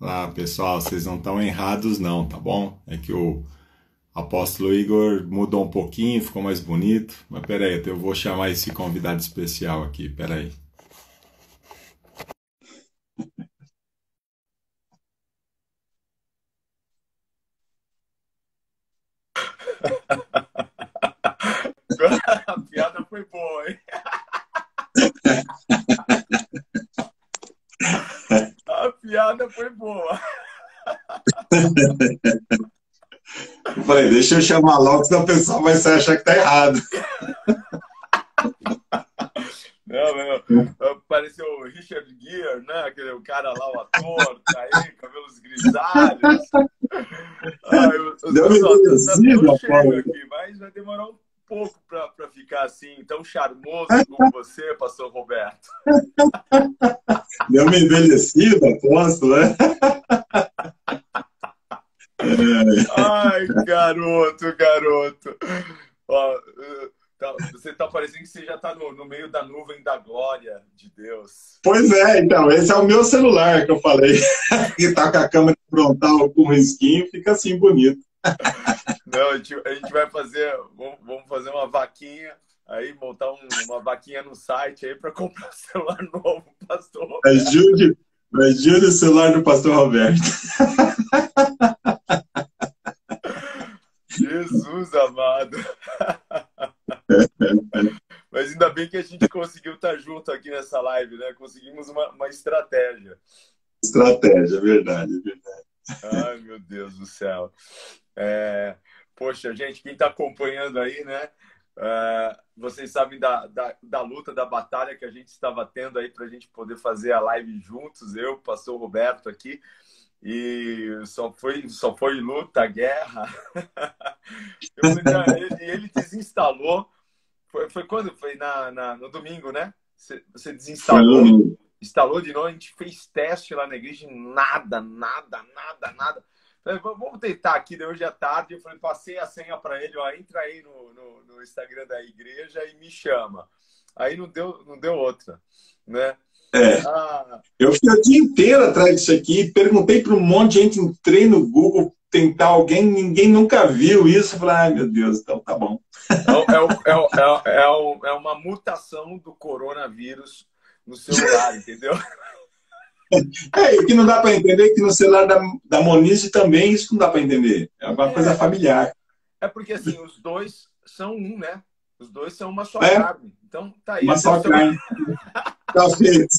Ah, pessoal, vocês não estão errados não, tá bom? É que o apóstolo Igor mudou um pouquinho, ficou mais bonito. Mas peraí, eu vou chamar esse convidado especial aqui, peraí. A piada foi boa, hein? A piada foi boa. Eu falei, deixa eu chamar logo, senão o pessoal vai achar que tá errado. Não, não. Pareceu o Richard Gere, né? Aquele o cara lá, o ator, tá aí, cabelos grisalhos. Ai, Deu uma tá tão envelhecida, cheio Paulo. aqui, mas vai demorar um pouco para ficar assim, tão charmoso como você, pastor Roberto. Deu uma envelhecida, apóstolo, né? Ai, garoto, garoto. Ó, você tá parecendo que você já tá no meio da nuvem da glória de Deus. Pois é, então, esse é o meu celular que eu falei, que tá com a câmera frontal com risquinho, fica assim bonito. Não, a gente vai fazer, vamos fazer uma vaquinha, aí montar uma vaquinha no site aí para comprar um celular novo, pastor Roberto. Ajude o celular do pastor Roberto. Jesus amado. Mas ainda bem que a gente conseguiu estar junto aqui nessa live, né? Conseguimos uma estratégia. Estratégia, verdade, verdade. Ai, meu Deus do céu. Poxa, gente, quem está acompanhando aí, né? Vocês sabem da luta, da batalha que a gente estava tendo aí para a gente poder fazer a live juntos, eu, o pastor Roberto aqui, e só foi luta, guerra. Eu falei, não, ele desinstalou. Foi quando? Foi no domingo, né? Você Foi no desinstalou, domingo. instalou de novo, a gente fez teste lá na igreja, e nada, nada, nada, nada. Falei, vamos tentar aqui, de hoje à tarde. Eu falei, passei a senha para ele, ó, entra aí no Instagram da igreja e me chama. Aí não deu outra, né? É, Ah, eu fiquei o dia inteiro atrás disso aqui, perguntei para um monte de gente, entrei no Google tentar alguém, ninguém nunca viu isso. Eu falei, ai meu Deus, então tá bom. é uma mutação do coronavírus no celular, entendeu? É, e o que não dá para entender é que no celular da Monize também isso não dá para entender. É alguma coisa É, familiar. é porque assim, os dois são um, né? Os dois são uma só É, carne. Então, tá aí, uma até o só seu. carne. Tá feito.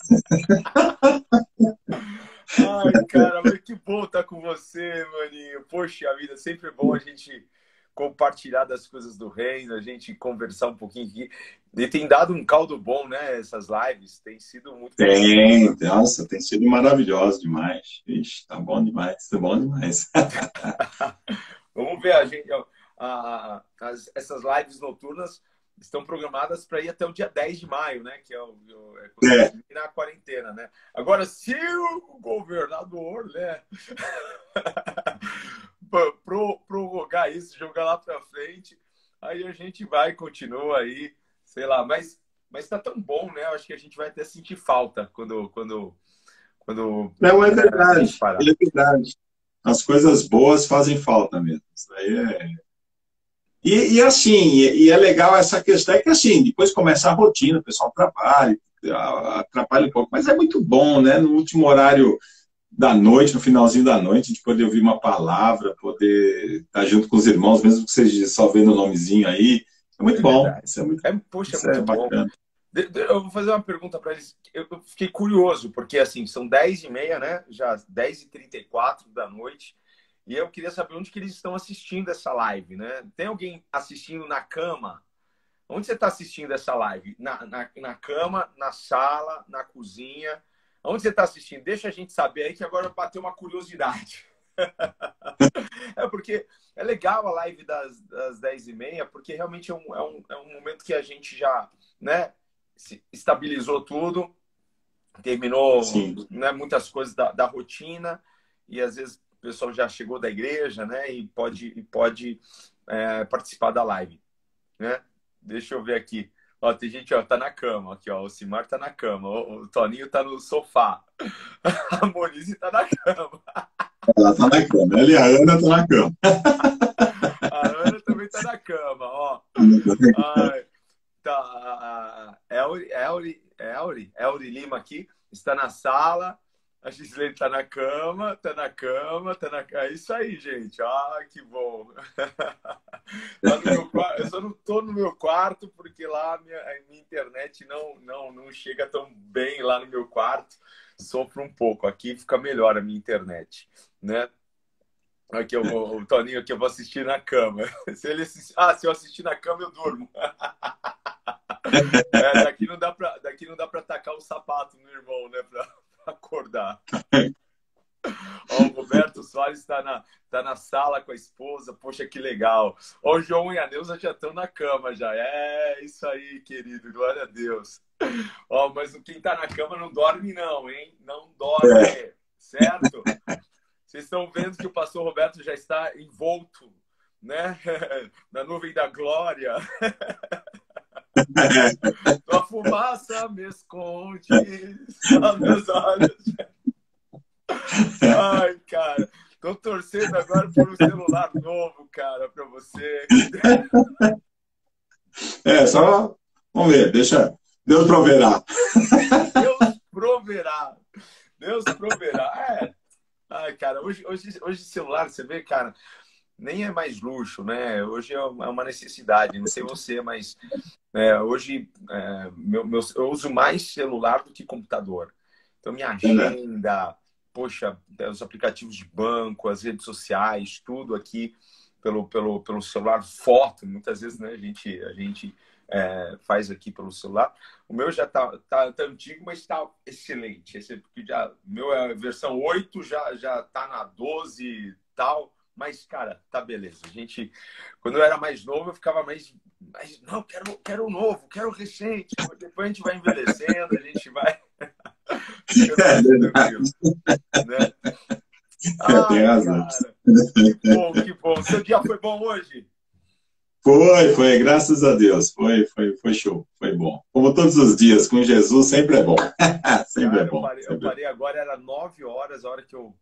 Ai, cara, mas que bom estar com você, maninho. Poxa vida, sempre bom a gente compartilhar das coisas do reino, a gente conversar um pouquinho aqui. E tem dado um caldo bom, né? Essas lives, tem sido muito Tem, produtiva. nossa, tem sido maravilhoso demais. Ixi, tá bom demais, tá bom demais. Vamos ver, a gente, ó, essas lives noturnas estão programadas para ir até o dia 10 de maio, né? Que é quando É, termina a quarentena, né? Agora, se o governador, né, prorrogar isso, jogar lá para frente, aí a gente vai, continua aí, sei lá, mas tá tão bom, né? Eu acho que a gente vai até sentir falta quando não é a gente verdade, parar. é verdade. As coisas boas fazem falta mesmo. Isso aí é. E assim, e é legal essa questão, é que assim, depois começa a rotina, o pessoal trabalha, atrapalha um pouco, mas é muito bom, né? No último horário da noite, no finalzinho da noite, a gente poder ouvir uma palavra, poder estar junto com os irmãos, mesmo que seja só vendo o nomezinho aí. É muito É bom, verdade. Poxa, é isso é muito bom. bacana. Eu vou fazer uma pergunta para eles. Eu fiquei curioso, porque assim, são 10h30, né? Já 10h34 da noite. E eu queria saber onde que eles estão assistindo essa live, né? Tem alguém assistindo na cama? Onde você está assistindo essa live? Na cama, na sala, na cozinha? Onde você está assistindo? Deixa a gente saber aí que agora bateu uma curiosidade. É porque é legal a live das 10h30, porque realmente é um momento que a gente já, né, se estabilizou tudo, terminou, Sim. né, muitas coisas da rotina, e às vezes o pessoal já chegou da igreja, né, e pode participar da live, né? Deixa eu ver aqui. Ó, tem gente, ó, tá na cama aqui, ó. O Simar tá na cama, o Toninho tá no sofá. A Monize tá na cama. Ela tá na cama. Ela e a Ana estão na cama. A Ana também tá na cama, ó. Ai, tá, Elri Lima aqui, está na sala. A Gislene tá na cama, tá na cama, tá na cama. É isso aí, gente. Ah, que bom. Eu só não tô no meu quarto porque lá a minha internet não chega tão bem lá no meu quarto. Sofro um pouco. Aqui fica melhor a minha internet, né? Aqui o Toninho aqui eu vou assistir na cama. Se eu assistir na cama, eu durmo. Daqui não dá pra tacar o sapato no irmão, né? Pra acordar. Ó, o Roberto Soares tá na sala com a esposa. Poxa, que legal. Ó, o João e a Neuza já estão na cama já. É isso aí, querido. Glória a Deus. Ó, mas quem tá na cama não dorme não, hein? Não dorme, certo? Vocês estão vendo que o pastor Roberto já está envolto, né? Na nuvem da glória. A fumaça me esconde aos meus olhos. Ai, cara. Tô torcendo agora por um celular novo, cara, para você. Só... Vamos ver, deixa... Deus proverá. Deus proverá. Deus proverá. Ai, cara, hoje celular, você vê, cara, nem é mais luxo, né? Hoje é uma necessidade. Não sei você, mas hoje eu uso mais celular do que computador. Então, minha agenda, poxa, os aplicativos de banco, as redes sociais, tudo aqui pelo celular. Foto, muitas vezes, né, a gente faz aqui pelo celular. O meu já tá antigo, mas está excelente. Porque meu é a versão 8, já tá na 12 e tal. Mas, cara, tá beleza. Quando eu era mais novo, eu ficava mais não, quero novo, quero recente. Depois a gente vai envelhecendo, a gente vai tranquilo, né? Tem razão. Cara, que bom. Seu dia foi bom hoje? Foi, graças a Deus. Foi show, foi bom. Como todos os dias, com Jesus sempre é bom. Sempre é bom. Eu parei agora, era 9 horas, a hora que eu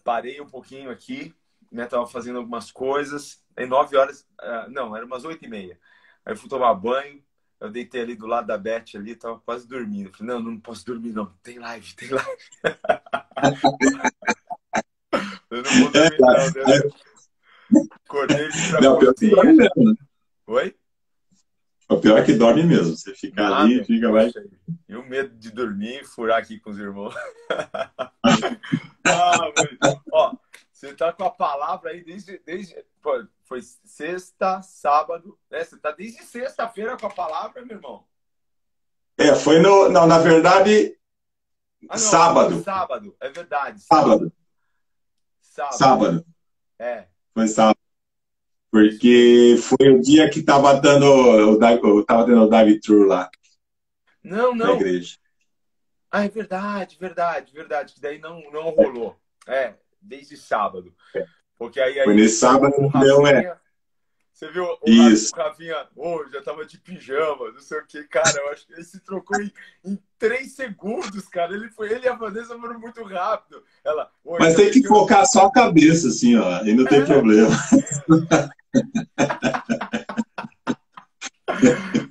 parei um pouquinho aqui, né? Tava fazendo algumas coisas. Em 9 horas, não, era umas 8h30. Aí eu fui tomar banho, eu deitei ali do lado da Beth ali, tava quase dormindo. Eu falei, não posso dormir não, tem live. Eu não vou dormir não, né? Acordei pra cozinha. Oi? O pior é que dorme mesmo. Você fica ali, fica mais... E o medo de dormir e furar aqui com os irmãos. Ó, você tá com a palavra aí desde foi sexta, sábado. Você tá desde sexta-feira com a palavra, meu irmão? Foi não, na verdade, sábado. Sábado, é verdade. Sábado. Foi sábado. Porque foi o dia que tava dando o drive-thru lá. Não. Na igreja. É verdade. Que daí não rolou. Desde sábado. Porque aí foi nesse sábado, Você viu o Rafinha, já tava de pijama, não sei o que, cara, eu acho que ele se trocou em 3 segundos, cara. Ele e a Vanessa foram muito rápido. Mas tem que focar só a cabeça, assim, ó, aí não tem problema.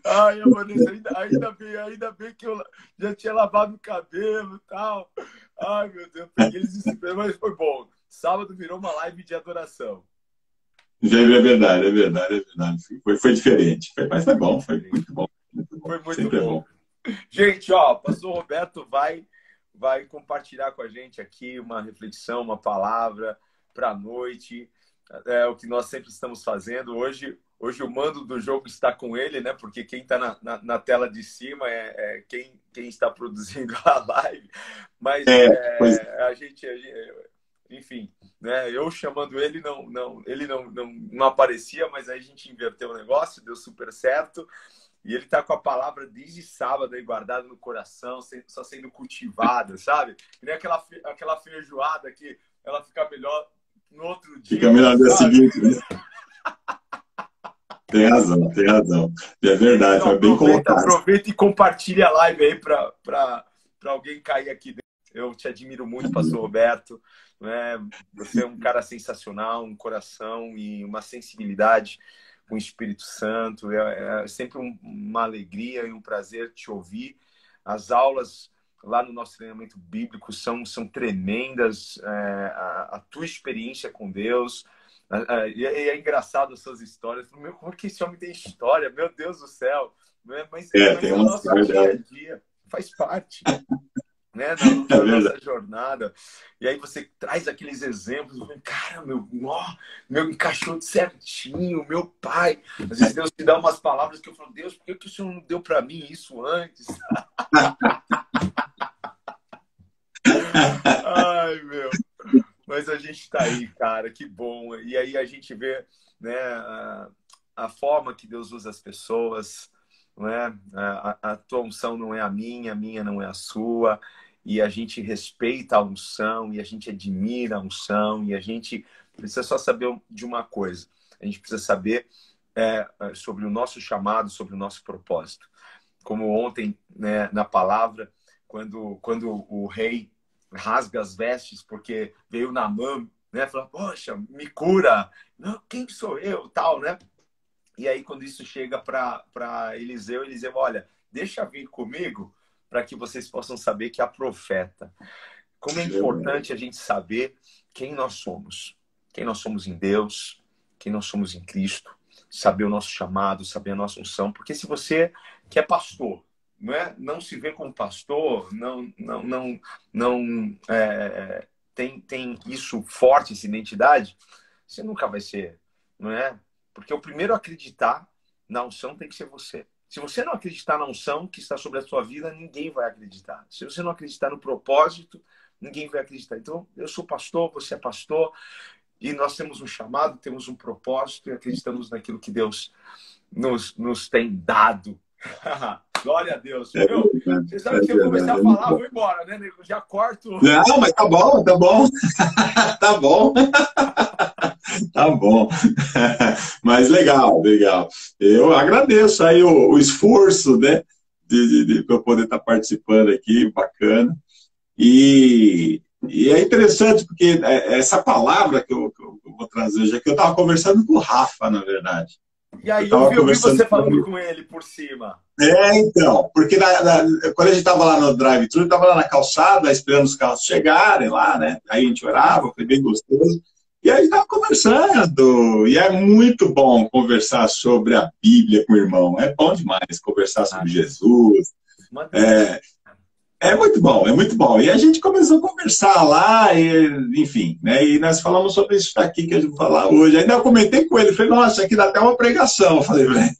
Ai, a Vanessa, ainda bem que eu já tinha lavado o cabelo e tal. Ai, meu Deus, peguei eles de surpresa, mas foi bom. Sábado virou uma live de adoração. É verdade. Foi diferente. Mas foi bom, foi muito bom. Foi muito bom. Gente, ó, o pastor Roberto vai compartilhar com a gente aqui uma reflexão, uma palavra para a noite. É o que nós sempre estamos fazendo. Hoje o mando do jogo está com ele, né? Porque quem está na tela de cima é quem está produzindo a live. Mas a gente, enfim, né? Eu chamando ele, ele não aparecia, mas aí a gente inverteu o negócio, deu super certo. E ele está com a palavra desde sábado aí guardada no coração, só sendo cultivada, sabe? E nem aquela feijoada que ela fica melhor no outro dia. Fica melhor no dia seguinte, né? Tem razão. É verdade, foi bem colocado. Aproveita e compartilha a live aí para alguém cair aqui dentro. Eu te admiro muito, pastor Roberto. Né? Você é um cara sensacional, um coração e uma sensibilidade com o Espírito Santo. É sempre uma alegria e um prazer te ouvir. As aulas lá no nosso treinamento bíblico são tremendas. A tua experiência com Deus. E é engraçado as suas histórias. Meu, como é que esse homem tem história? Meu Deus do céu. Mas tem é o uma nosso dia a dia. Faz parte. Né, na nossa jornada. E aí você traz aqueles exemplos, cara, meu encaixou certinho, meu pai. Às vezes Deus te dá umas palavras que eu falo, Deus, por que o Senhor não deu para mim isso antes? Ai, meu. Mas a gente tá aí, cara, que bom. E aí a gente vê, né, a forma que Deus usa as pessoas, não é? A tua unção não é a minha não é a sua. E a gente respeita a unção, e a gente admira a unção, e a gente precisa só saber de uma coisa. A gente precisa saber sobre o nosso chamado, sobre o nosso propósito. Como ontem, né, na palavra, quando o rei rasga as vestes, porque veio Naamã, né, fala, poxa, me cura, não, quem sou eu, tal, né? E aí, quando isso chega para Eliseu, olha, deixa vir comigo, para que vocês possam saber que há profeta. Como é importante a gente saber quem nós somos em Deus, quem nós somos em Cristo, saber o nosso chamado, saber a nossa unção, porque se você que é pastor, não se vê como pastor, não tem isso forte, essa identidade, você nunca vai ser, não é? Porque o primeiro a acreditar na unção tem que ser você. Se você não acreditar na unção que está sobre a sua vida, ninguém vai acreditar. Se você não acreditar no propósito, ninguém vai acreditar. Então, eu sou pastor, você é pastor, e nós temos um chamado, temos um propósito e acreditamos naquilo que Deus nos tem dado. Glória a Deus. Você sabe que se eu começar a falar, eu vou embora, né? Eu já corto. Não, mas tá bom. Tá bom. Tá bom. Mas legal. Eu agradeço aí o esforço, né? De eu poder estar participando aqui, bacana. E é interessante, porque essa palavra que eu vou trazer hoje aqui, eu estava conversando com o Rafa, na verdade. E aí eu vi você falando com ele por cima. Então, porque quando a gente estava lá no drive-thru, estava lá na calçada, esperando os carros chegarem lá, né? Aí a gente orava, foi bem gostoso. E aí estava conversando, e é muito bom conversar sobre a Bíblia com o irmão. É bom demais conversar sobre Jesus. É muito bom. E a gente começou a conversar lá, enfim, né? E nós falamos sobre isso aqui que a gente vai falar hoje. Ainda eu comentei com ele, falei, nossa, aqui dá até uma pregação. Eu falei, velho,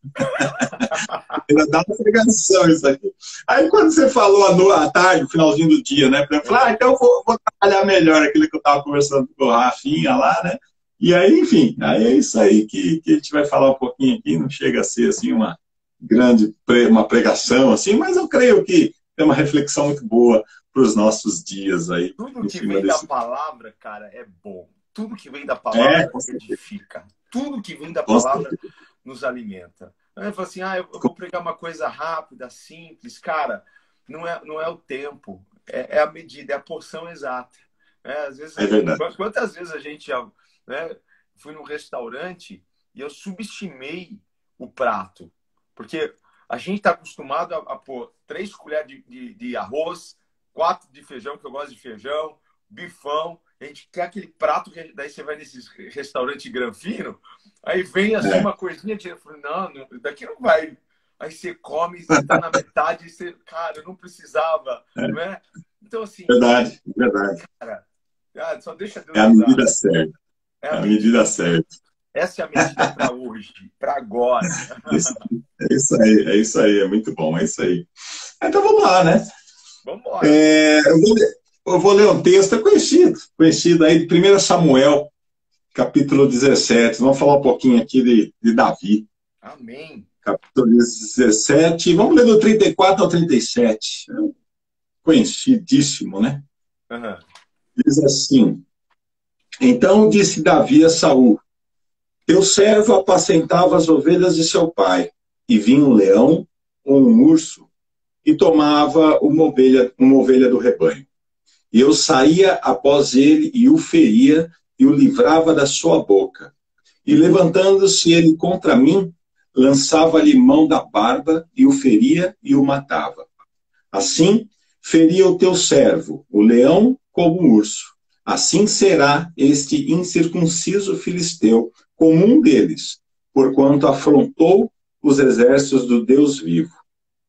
ainda dá uma pregação isso aqui. Aí quando você falou à tarde, no finalzinho do dia, né? Eu falei, então eu vou trabalhar melhor aquilo que eu estava conversando com o Rafinha lá, né? E aí, enfim, aí é isso aí que a gente vai falar um pouquinho aqui. Não chega a ser, assim, uma pregação, assim, mas eu creio que é uma reflexão muito boa para os nossos dias aí. Tudo que vem da palavra, cara, é bom. Tudo que vem da palavra edifica. Tudo que vem da palavra nos alimenta. Eu falo assim, eu vou pregar uma coisa rápida, simples. Cara, não é o tempo, é a medida, é a porção exata. Às vezes, quantas vezes a gente fui num restaurante e eu subestimei o prato. Porque a gente está acostumado a pôr 3 colheres de arroz, 4 de feijão, que eu gosto de feijão, bifão. A gente quer aquele prato, daí você vai nesses restaurantes granfino, aí vem assim uma coisinha, eu falo, não, daqui não vai. Aí você come, você está na metade, e você, cara, eu não precisava, não é? Então, assim... Verdade. Cara, só deixa Deus usar. É a medida certa. É a medida certa. Essa é a medida para hoje, para agora. É isso aí, é muito bom, é isso aí. Então vamos lá, né? Vamos embora. Eu vou ler um texto conhecido aí de 1 Samuel, capítulo 17. Vamos falar um pouquinho aqui de Davi. Amém. Capítulo 17, vamos ler do 34 ao 37. Conhecidíssimo, né? Uhum. Diz assim: Então disse Davi a Saul: Teu servo apacentava as ovelhas de seu pai, e vinha um leão ou um urso e tomava uma ovelha do rebanho. E eu saía após ele e o feria e o livrava da sua boca. E levantando-se ele contra mim, lançava-lhe mão da barba e o feria e o matava. Assim, feria o teu servo, o leão como o urso. Assim será este incircunciso filisteu como um deles, porquanto afrontou os exércitos do Deus vivo.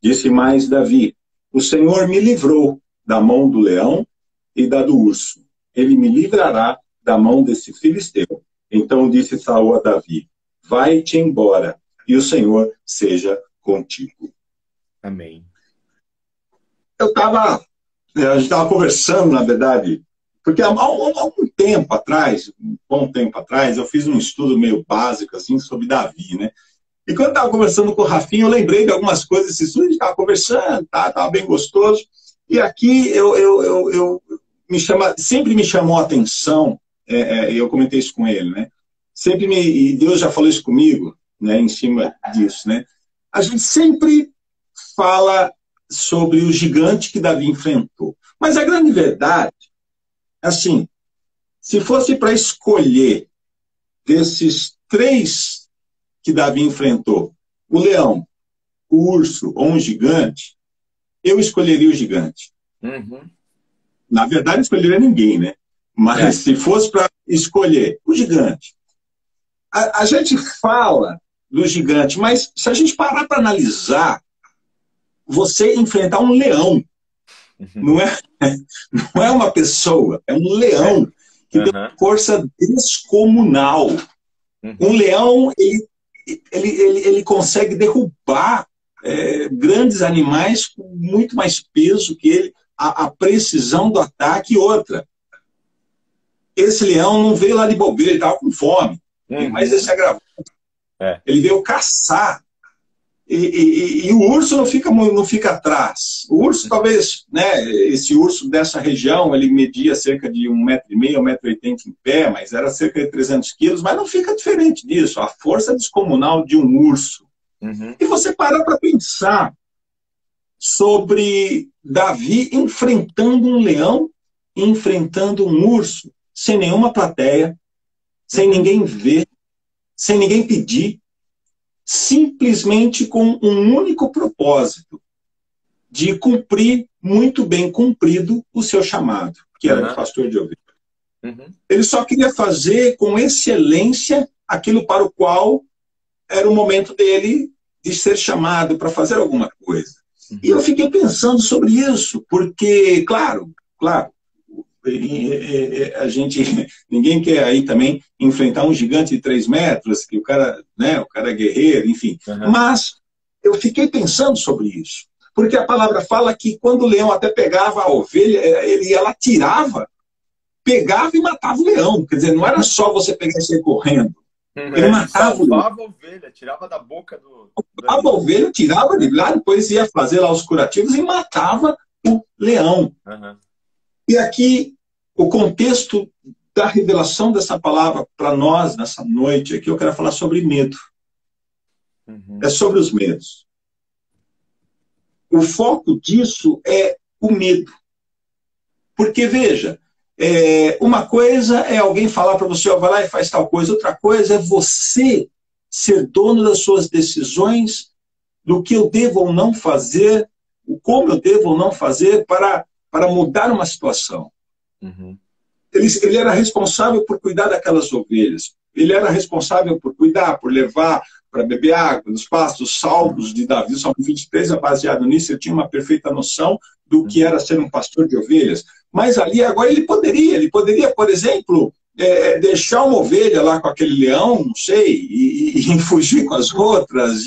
Disse mais Davi: o Senhor me livrou da mão do leão e da do urso. Ele me livrará da mão desse filisteu. Então disse Saul a Davi: vai-te embora, e o Senhor seja contigo. Amém. A gente estava conversando, na verdade, porque há um tempo atrás, um bom tempo atrás, eu fiz um estudo meio básico, assim, sobre Davi, né? E quando eu estava conversando com o Rafinha, eu lembrei de algumas coisas desse estudo, a gente estava conversando, estava bem gostoso, e aqui sempre me chamou a atenção, eu comentei isso com ele, né? E Deus já falou isso comigo, né, em cima disso, né? A gente sempre fala sobre o gigante que Davi enfrentou. Mas a grande verdade, assim, se fosse para escolher desses 3 que Davi enfrentou, o leão, o urso ou um gigante, eu escolheria o gigante. Uhum. Na verdade, não escolheria ninguém, né? Mas se fosse para escolher o gigante. A gente fala do gigante, mas se a gente parar para analisar, você enfrentar um leão, não é uma pessoa, é um leão que tem uma força descomunal. Um leão, ele consegue derrubar grandes animais com muito mais peso que ele, a precisão do ataque. E outra, esse leão não veio lá de bobeira, ele estava com fome, mas esse agravante. Ele veio caçar. E o urso não fica atrás. O urso, talvez, né, esse urso dessa região, ele media cerca de 1,5 m, 1,80 m em pé, mas era cerca de 300 quilos, mas não fica diferente disso. A força descomunal de um urso. E você para para pensar sobre Davi enfrentando um leão, enfrentando um urso, sem nenhuma plateia, sem ninguém ver, sem ninguém pedir, simplesmente com um único propósito, de cumprir, muito bem cumprido, o seu chamado, que era de pastor de ovelhas. Ele só queria fazer com excelência aquilo para o qual era o momento dele de ser chamado para fazer alguma coisa. E eu fiquei pensando sobre isso, porque, claro, ninguém quer aí também enfrentar um gigante de 3 metros, que o cara é guerreiro, enfim. Mas eu fiquei pensando sobre isso, porque a palavra fala que quando o leão até pegava a ovelha, ela tirava, pegava e matava o leão. Quer dizer, não era só você pegar e sair correndo. Ele matava o leão. A ovelha, tirava da boca do... A ovelha, tirava de lá, depois ia fazer lá os curativos e matava o leão. E aqui, o contexto da revelação dessa palavra para nós, nessa noite aqui, eu quero falar sobre medo. É sobre os medos. O foco disso é o medo. Porque, veja, uma coisa é alguém falar para você, vai lá e faz tal coisa. Outra coisa é você ser dono das suas decisões, do que eu devo ou não fazer, como eu devo ou não fazer para mudar uma situação. Ele era responsável por cuidar daquelas ovelhas. Ele era responsável por cuidar, por levar para beber água nos pastos. Salmos de Davi, Salmo 23, é baseado nisso. Eu tinha uma perfeita noção do que era ser um pastor de ovelhas. Mas ali, agora, ele poderia, por exemplo, deixar uma ovelha lá com aquele leão, não sei, e fugir com as outras,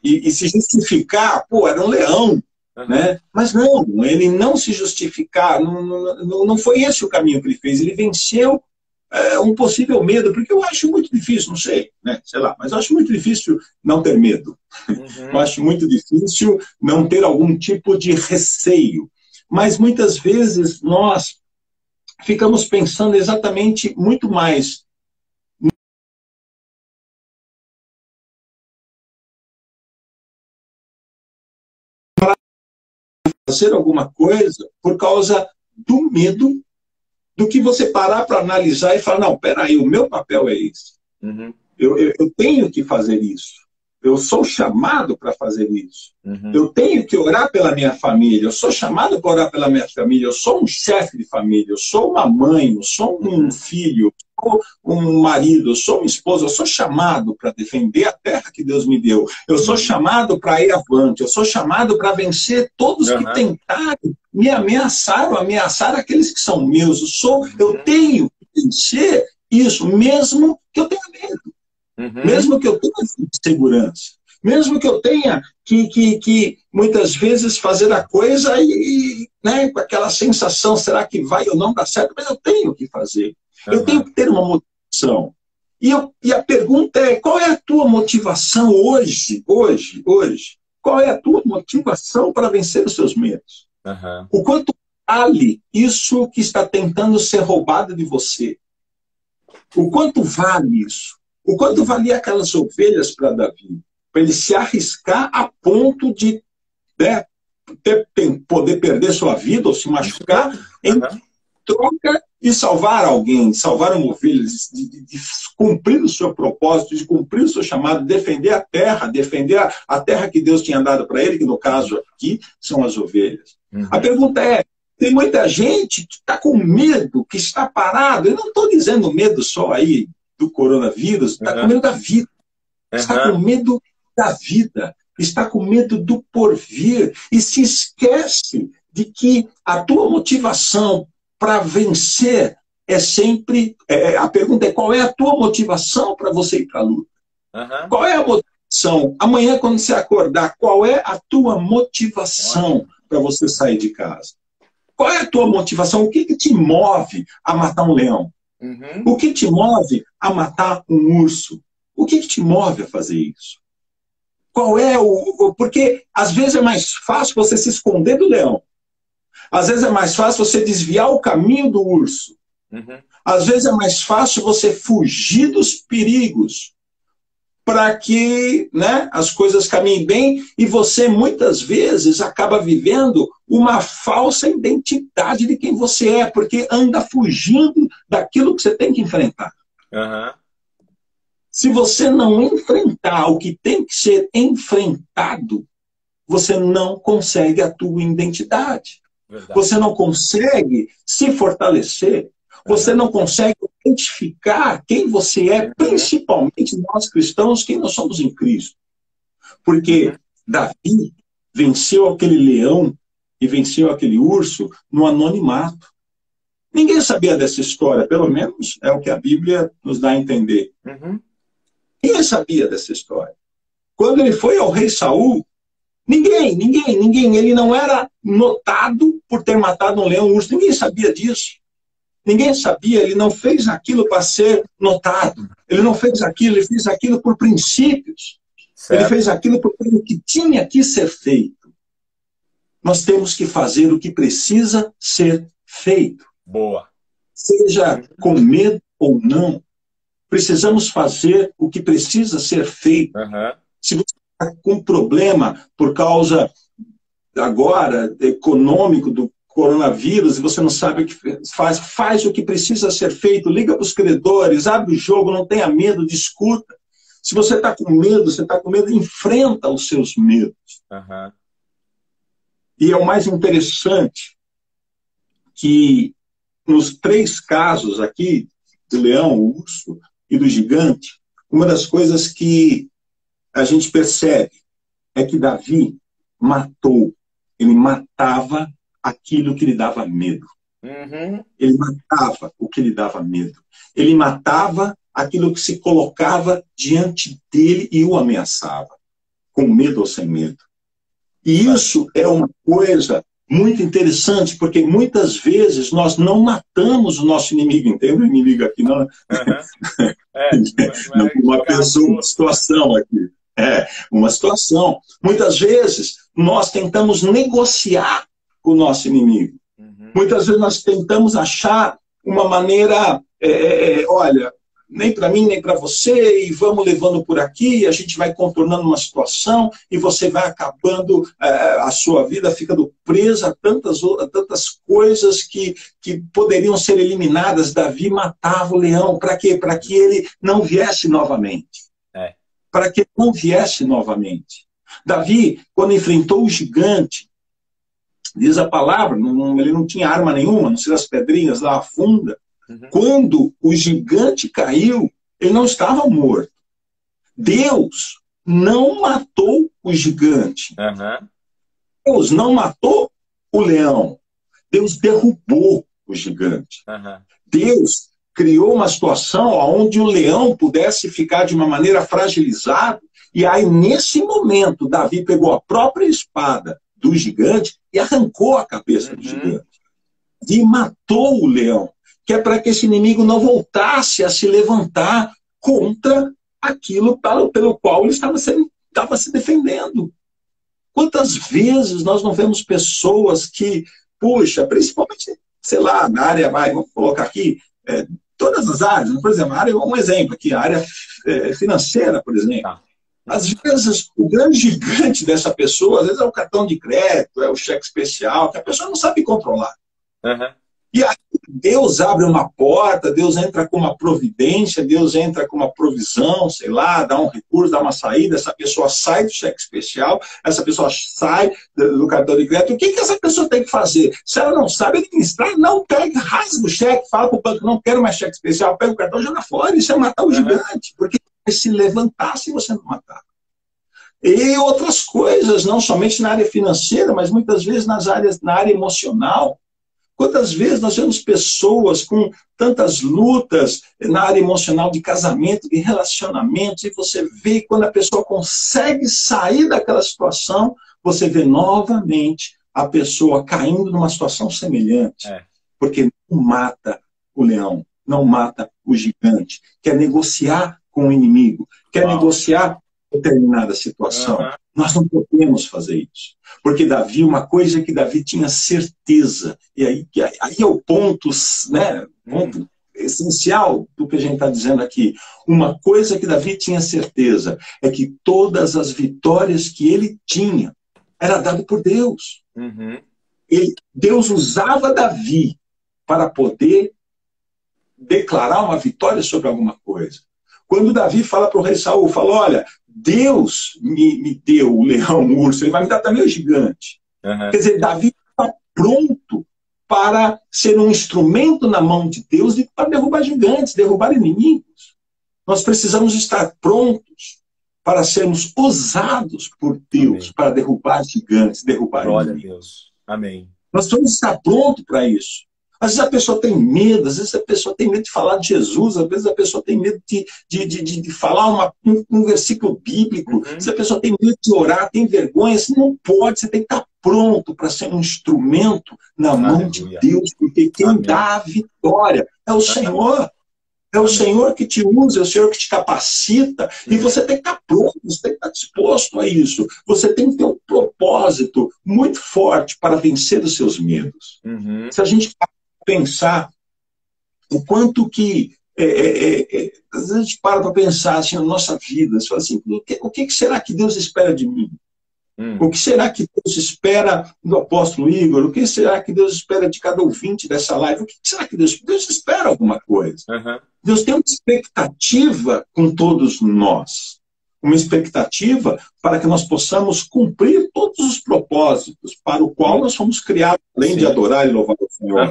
e se justificar, era um leão. Né? Mas não, ele não se justificar, não foi esse o caminho que ele fez. Ele venceu um possível medo, porque eu acho muito difícil, não sei, né? Sei lá, mas eu acho muito difícil não ter medo. Eu acho muito difícil não ter algum tipo de receio. Mas muitas vezes nós ficamos pensando exatamente muito mais fazer alguma coisa por causa do medo do que você parar para analisar e falar, não, peraí, o meu papel é esse. Uhum. Eu tenho que fazer isso. Eu sou chamado para fazer isso. Uhum. Eu tenho que orar pela minha família. Eu sou chamado para orar pela minha família. Eu sou um chefe de família. Eu sou uma mãe. Eu sou um filho. Eu sou um marido. Eu sou uma esposa. Eu sou chamado para defender a terra que Deus me deu. Eu sou chamado para ir avante. Eu sou chamado para vencer todos que tentaram me ameaçar ou ameaçar aqueles que são meus. Eu tenho que vencer isso, mesmo que eu tenha medo. Mesmo que eu tenha insegurança, mesmo que eu tenha que muitas vezes fazer a coisa né, com aquela sensação, será que vai ou não dar certo? Mas eu tenho que fazer. Eu tenho que ter uma motivação. E a pergunta é, qual é a tua motivação hoje? Qual é a tua motivação para vencer os seus medos? O quanto vale isso que está tentando ser roubado de você? O quanto vale isso? O quanto valia aquelas ovelhas para Davi? Para ele se arriscar a ponto de, né, poder perder sua vida ou se machucar em troca de salvar alguém, salvar uma ovelha, de cumprir o seu propósito, de cumprir o seu chamado, defender a terra que Deus tinha dado para ele, que no caso aqui são as ovelhas. A pergunta é, tem muita gente que está com medo, que está parado. Eu não estou dizendo medo só aí do coronavírus, está com medo da vida. Está com medo da vida. Está com medo do porvir. E se esquece de que a tua motivação para vencer é sempre... a pergunta é, qual é a tua motivação para você ir para a luta? Qual é a motivação? Amanhã, quando você acordar, qual é a tua motivação para você sair de casa? Qual é a tua motivação? O que te move a matar um leão? O que te move a matar um urso? O que te move a fazer isso? Qual é porque às vezes é mais fácil você se esconder do leão. Às vezes é mais fácil você desviar o caminho do urso. Às vezes é mais fácil você fugir dos perigos para que, né, as coisas caminhem bem, e você muitas vezes acaba vivendo uma falsa identidade de quem você é, porque anda fugindo daquilo que você tem que enfrentar. Se você não enfrentar o que tem que ser enfrentado, você não consegue a tua identidade. Você não consegue se fortalecer. Você não consegue identificar quem você é, principalmente nós cristãos, quem nós somos em Cristo. Porque Davi venceu aquele leão e venceu aquele urso no anonimato. Ninguém sabia dessa história, pelo menos é o que a Bíblia nos dá a entender. Ninguém sabia dessa história. Quando ele foi ao rei Saul, ninguém, ele não era notado por ter matado um leão, um urso, ninguém sabia disso. Ninguém sabia, ele não fez aquilo para ser notado. Ele não fez aquilo, ele fez aquilo por princípios. Certo. Ele fez aquilo por aquilo que tinha que ser feito. Nós temos que fazer o que precisa ser feito. Boa. Seja com medo ou não, precisamos fazer o que precisa ser feito. Se você está com problema por causa, agora, econômico do coronavírus, e você não sabe o que faz o que precisa ser feito, liga para os credores, abre o jogo, não tenha medo, discuta. Se você está com medo, enfrenta os seus medos. E é o mais interessante que nos 3 casos aqui, do leão, o urso e do gigante, uma das coisas que a gente percebe é que Davi matou, ele matava aquilo que lhe dava medo. Ele matava o que lhe dava medo. Ele matava aquilo que se colocava diante dele e o ameaçava, com medo ou sem medo. E isso é uma coisa muito interessante, porque muitas vezes nós não matamos o nosso inimigo. Entende o inimigo aqui? Não, não uma pessoa, uma situação aqui. Uma situação. Muitas vezes nós tentamos negociar com o nosso inimigo. Muitas vezes nós tentamos achar uma maneira, olha, nem para mim, nem para você, e vamos levando por aqui, a gente vai contornando uma situação, e você vai acabando, a sua vida ficando presa a tantas coisas que poderiam ser eliminadas. Davi matava o leão, para quê? Para que ele não viesse novamente. Para que ele não viesse novamente. Davi, quando enfrentou o gigante, diz a palavra, ele não tinha arma nenhuma, não sei as pedrinhas lá, afunda. Quando o gigante caiu, ele não estava morto. Deus não matou o gigante. Deus não matou o leão. Deus derrubou o gigante. Deus criou uma situação onde o leão pudesse ficar de uma maneira fragilizada. E aí, nesse momento, Davi pegou a própria espada do gigante e arrancou a cabeça do gigante. E matou o leão, que é para que esse inimigo não voltasse a se levantar contra aquilo pelo qual ele estava se defendendo. Quantas vezes nós não vemos pessoas que, puxa, principalmente, sei lá, na área, vamos colocar aqui, todas as áreas, por exemplo, um exemplo aqui, a área financeira, por exemplo. Às vezes, o grande gigante dessa pessoa, às vezes é o cartão de crédito, é o cheque especial, que a pessoa não sabe controlar. E aí Deus abre uma porta, Deus entra com uma providência, Deus entra com uma provisão, sei lá, dá um recurso, dá uma saída, essa pessoa sai do cheque especial, essa pessoa sai do cartão de crédito. O que essa pessoa tem que fazer? Se ela não sabe administrar, não pega, rasga o cheque, fala para o banco, não quero mais cheque especial, pega o cartão e joga fora. Isso é matar o gigante, porque vai se levantar se você não matar. E outras coisas, não somente na área financeira, mas muitas vezes na área emocional. Quantas vezes nós vemos pessoas com tantas lutas na área emocional de casamento, de relacionamento, e você vê quando a pessoa consegue sair daquela situação, você vê novamente a pessoa caindo numa situação semelhante. Porque não mata o leão, não mata o gigante. Quer negociar com o inimigo, quer negociar determinada situação. Nós não podemos fazer isso. Porque Davi, uma coisa que Davi tinha certeza, e aí é o ponto, né, ponto essencial do que a gente está dizendo aqui. Uma coisa que Davi tinha certeza é que todas as vitórias que ele tinha era dado por Deus. Deus usava Davi para poder declarar uma vitória sobre alguma coisa. Quando Davi fala para o rei Saul, fala, olha, Deus me deu o leão, o urso, ele vai me dar também o gigante. Quer dizer, Davi está pronto para ser um instrumento na mão de Deus para derrubar gigantes, derrubar inimigos. Nós precisamos estar prontos para sermos usados por Deus. Amém. Para derrubar gigantes, derrubar Glória inimigos. A Deus. Amém. Nós precisamos estar prontos para isso. Às vezes a pessoa tem medo, às vezes a pessoa tem medo de falar de Jesus, às vezes a pessoa tem medo de falar um versículo bíblico, às vezes a pessoa tem medo de orar, tem vergonha. Assim, não pode, você tem que estar pronto para ser um instrumento na mão de Deus, porque quem dá a vitória é o Senhor. É o Senhor que te usa, é o Senhor que te capacita, e você tem que estar pronto, você tem que estar disposto a isso. Você tem que ter um propósito muito forte para vencer os seus medos. Se a gente pensar o quanto que às vezes a gente para pensar assim, na nossa vida, você fala assim, o que será que Deus espera de mim? O que será que Deus espera do apóstolo Igor? O que será que Deus espera de cada ouvinte dessa live? O que será que Deus espera alguma coisa? Deus tem uma expectativa com todos nós. Uma expectativa para que nós possamos cumprir todos os propósitos para o qual nós fomos criados, além de adorar e louvar o Senhor.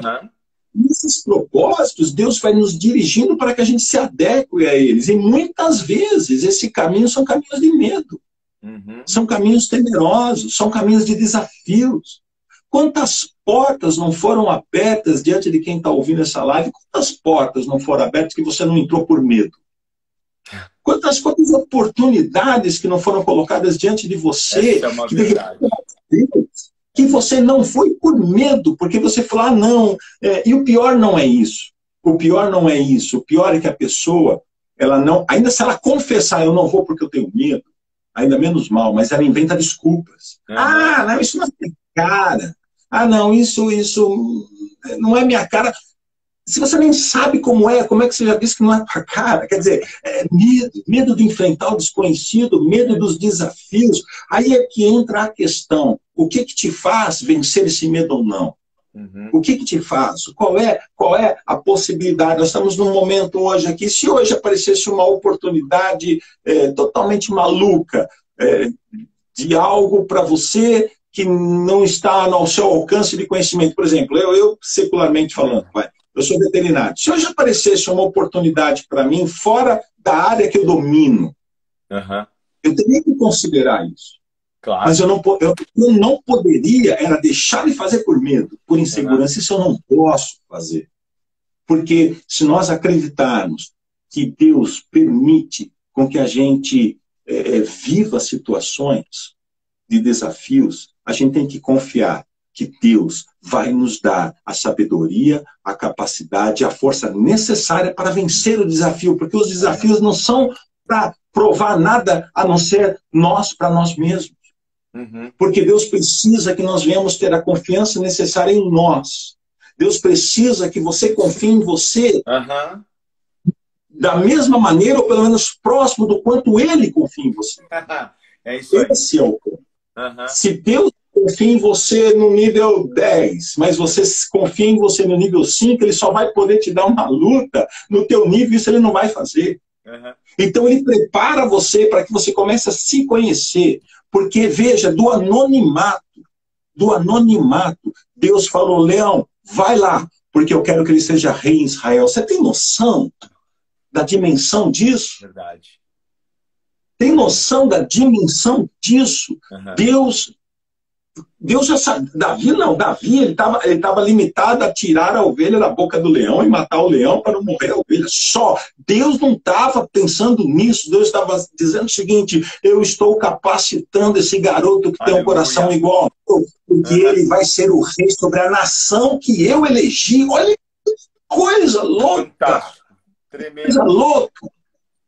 Nesses propósitos, Deus vai nos dirigindo para que a gente se adeque a eles. E muitas vezes, esse caminho são caminhos de medo. São caminhos temerosos, são caminhos de desafios. Quantas portas não foram abertas diante de quem está ouvindo essa live? Quantas portas não foram abertas que você não entrou por medo? Quantas oportunidades que não foram colocadas diante de você? Essa é uma verdade. Que você não foi por medo, porque você falou, não. E o pior não é isso. O pior não é isso. O pior é que a pessoa, ela não, ainda se ela confessar, eu não vou porque eu tenho medo, ainda menos mal, mas ela inventa desculpas. Não, isso não é minha cara. Não, isso não é minha cara. Se você nem sabe como é que você já disse que não é tua cara? Quer dizer, medo de enfrentar o desconhecido, medo dos desafios. Aí é que entra a questão. O que te faz vencer esse medo ou não? O que te faz? Qual é a possibilidade? Nós estamos num momento hoje aqui, se hoje aparecesse uma oportunidade totalmente maluca de algo para você que não está ao seu alcance de conhecimento. Por exemplo, eu secularmente falando, eu sou veterinário. Se hoje aparecesse uma oportunidade para mim fora da área que eu domino, eu teria que considerar isso. Claro. Mas eu não poderia era deixar de fazer por medo, por insegurança. Isso eu não posso fazer. Porque se nós acreditarmos que Deus permite com que a gente viva situações de desafios, a gente tem que confiar que Deus vai nos dar a sabedoria, a capacidade, a força necessária para vencer o desafio, porque os desafios não são para provar nada a não ser nós para nós mesmos. Porque Deus precisa que nós venhamos ter a confiança necessária em nós. Deus precisa que você confie em você da mesma maneira, ou pelo menos próximo do quanto Ele confia em você. É isso aí. Esse é o ponto. Se Deus confia em você no nível 10, mas você confia em você no nível 5, Ele só vai poder te dar uma luta no teu nível, isso Ele não vai fazer. Então Ele prepara você para que você comece a se conhecer. Porque, veja, do anonimato, Deus falou, Leão, vai lá, porque eu quero que ele seja rei em Israel. Você tem noção da dimensão disso? Verdade. Tem noção da dimensão disso? Deus já sabe. Davi ele estava limitado a tirar a ovelha da boca do leão e matar o leão para não morrer a ovelha. Só. Deus não estava pensando nisso. Deus estava dizendo o seguinte, eu estou capacitando esse garoto que tem um coração igual ao meu, porque ele vai ser o rei sobre a nação que eu elegi. Olha que coisa louca. Fantástico. Tremendo. Coisa louca.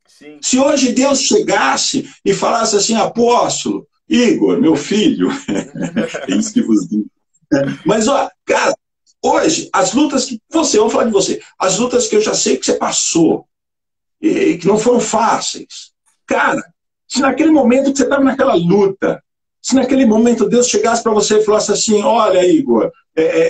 Sim. Se hoje Deus chegasse e falasse assim, apóstolo, Igor, meu filho, é isso que vos digo. Mas, ó, cara, hoje, as lutas que você, vamos falar de você, as lutas que eu já sei que você passou, e que não foram fáceis. Cara, se naquele momento que você estava naquela luta, se naquele momento Deus chegasse para você e falasse assim, olha, Igor,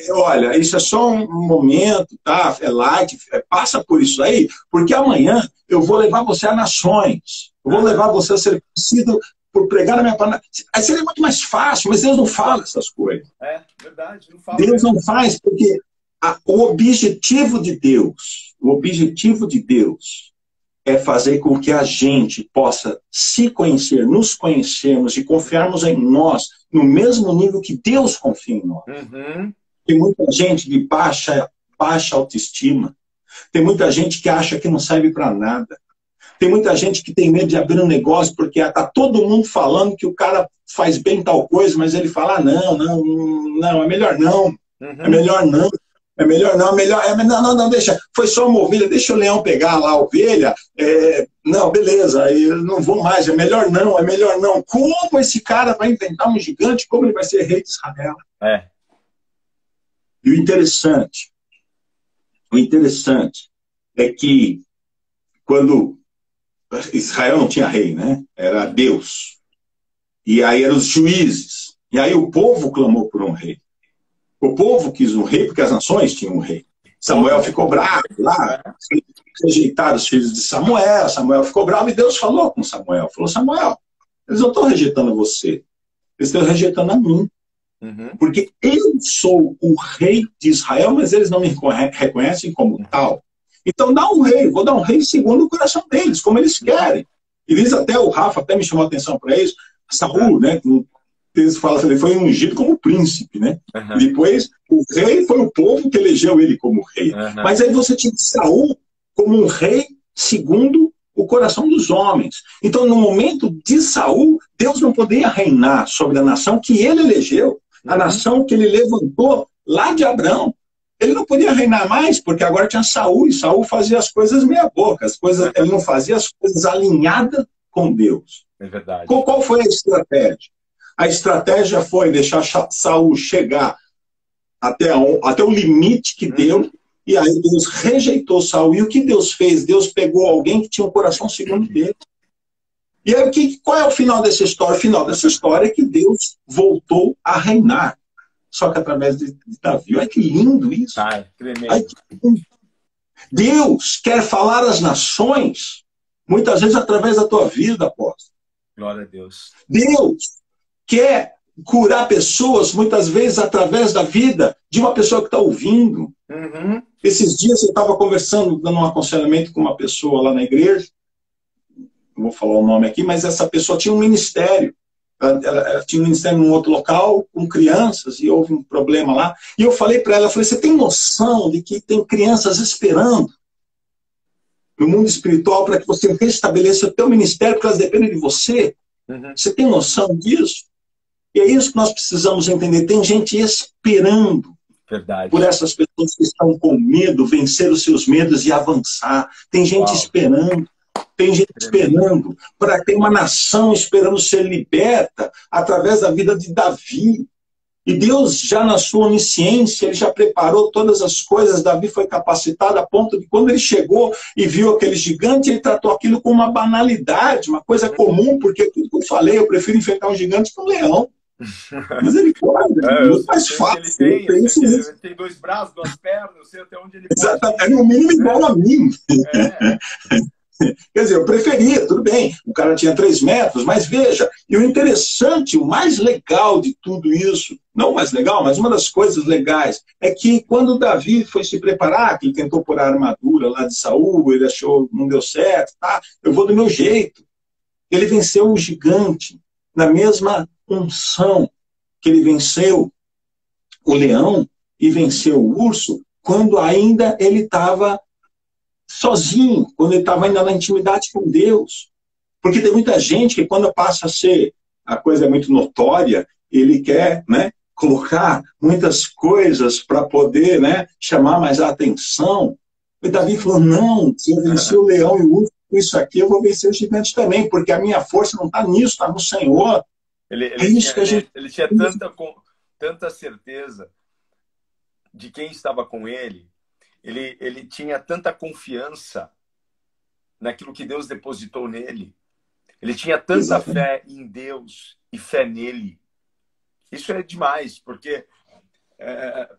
olha, isso é só um momento, tá? É light, passa por isso aí, porque amanhã eu vou levar você a nações, eu vou levar você a ser conhecido por pregar na minha palavra. Aí seria muito mais fácil, mas Deus não fala essas coisas. É, verdade, não fala. Deus não faz, porque o objetivo de Deus é fazer com que a gente possa se conhecer, nos conhecermos e confiarmos em nós no mesmo nível que Deus confia em nós. Tem muita gente de baixa autoestima. Tem muita gente que acha que não serve para nada. Tem muita gente que tem medo de abrir um negócio porque está todo mundo falando que o cara faz bem tal coisa, mas ele fala, não, é melhor não. É melhor não. É melhor não, não, deixa. Foi só uma ovelha, deixa o leão pegar lá a ovelha. Não, beleza, eu não vou mais, é melhor não. Como esse cara vai inventar um gigante? Como ele vai ser rei de Israel? E o interessante é que quando Israel não tinha rei, né? Era Deus. E aí eram os juízes. E aí o povo clamou por um rei. O povo quis um rei porque as nações tinham um rei. Samuel ficou bravo lá, rejeitaram os filhos de Samuel. Samuel ficou bravo e Deus falou com Samuel. Falou, Samuel, eles não estão rejeitando você, eles estão rejeitando a mim. Porque eu sou o rei de Israel, mas eles não me reconhecem como tal. Então dá um rei, vou dar um rei segundo o coração deles, como eles querem. E diz até, o Rafa até me chamou a atenção para isso, Saul, né? Eles falam assim, ele foi ungido como príncipe, né? E depois, o rei foi o povo que elegeu ele como rei. Mas aí você tinha Saul como um rei segundo o coração dos homens. Então, no momento de Saul, Deus não poderia reinar sobre a nação que ele elegeu, a nação que ele levantou lá de Abrão. Ele não podia reinar mais, porque agora tinha Saul, e Saul fazia as coisas meia boca, ele não fazia as coisas alinhadas com Deus. É verdade. Qual foi a estratégia? A estratégia foi deixar Saul chegar até o limite que deu, E aí Deus rejeitou Saul. E o que Deus fez? Deus pegou alguém que tinha um coração segundo dele. E aí, qual é o final dessa história? O final dessa história é que Deus voltou a reinar. Só que através de Davi. Olha que lindo isso. Olha que lindo. Deus quer falar às nações, muitas vezes através da tua vida, apóstolo. Glória a Deus. Deus quer curar pessoas, muitas vezes através da vida de uma pessoa que está ouvindo. Uhum. Esses dias eu estava conversando, dando um aconselhamento com uma pessoa lá na igreja, não vou falar o nome aqui, mas essa pessoa tinha um ministério. Ela tinha um ministério em um outro local, com crianças, e houve um problema lá. E eu falei para ela, você tem noção de que tem crianças esperando no mundo espiritual para que você restabeleça o teu ministério, porque elas dependem de você? Uhum. Você tem noção disso? E é isso que nós precisamos entender. Tem gente esperando. Verdade. Por essas pessoas que estão com medo, vencer os seus medos e avançar. Tem gente esperando. Tem gente esperando para ter uma nação esperando ser liberta através da vida de Davi. E Deus, já na sua onisciência, ele já preparou todas as coisas. Davi foi capacitado a ponto de, quando ele chegou e viu aquele gigante, ele tratou aquilo como uma banalidade, uma coisa comum, porque, como eu falei, eu prefiro enfrentar um gigante que um leão. Misericórdia, é muito mais fácil. Ele tem 2 braços, 2 pernas, eu sei até onde ele pode. Exatamente, é no mínimo igual a mim. Quer dizer, eu preferia, tudo bem, o cara tinha 3 metros, mas veja, e o interessante, o mais legal de tudo isso, não o mais legal, mas uma das coisas legais, é que quando Davi foi se preparar, que ele tentou pôr a armadura lá de Saul, ele achou, não deu certo, tá, eu vou do meu jeito. Ele venceu o gigante, na mesma unção que ele venceu o leão e venceu o urso, quando ainda ele estava sozinho, quando ele estava ainda na intimidade com Deus. Porque tem muita gente que, quando passa a ser, a coisa é muito notória, ele quer, né, colocar muitas coisas para poder, né, chamar mais a atenção. E Davi falou, não, se eu vencer o leão e o urso, isso aqui eu vou vencer o gigante também, porque a minha força não está nisso, está no Senhor. Ele tinha tanta certeza de quem estava com ele. Ele tinha tanta confiança naquilo que Deus depositou nele. Ele tinha tanta fé em Deus e fé nele. Isso é demais, porque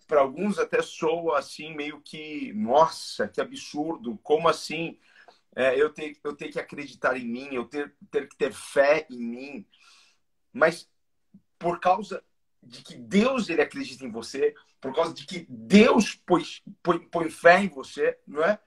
para alguns até soa assim, meio que, nossa, que absurdo, como assim? Eu ter que acreditar em mim, eu ter que ter fé em mim. Mas por causa de que Deus ele acredita em você, por causa de que Deus põe fé em você, não é?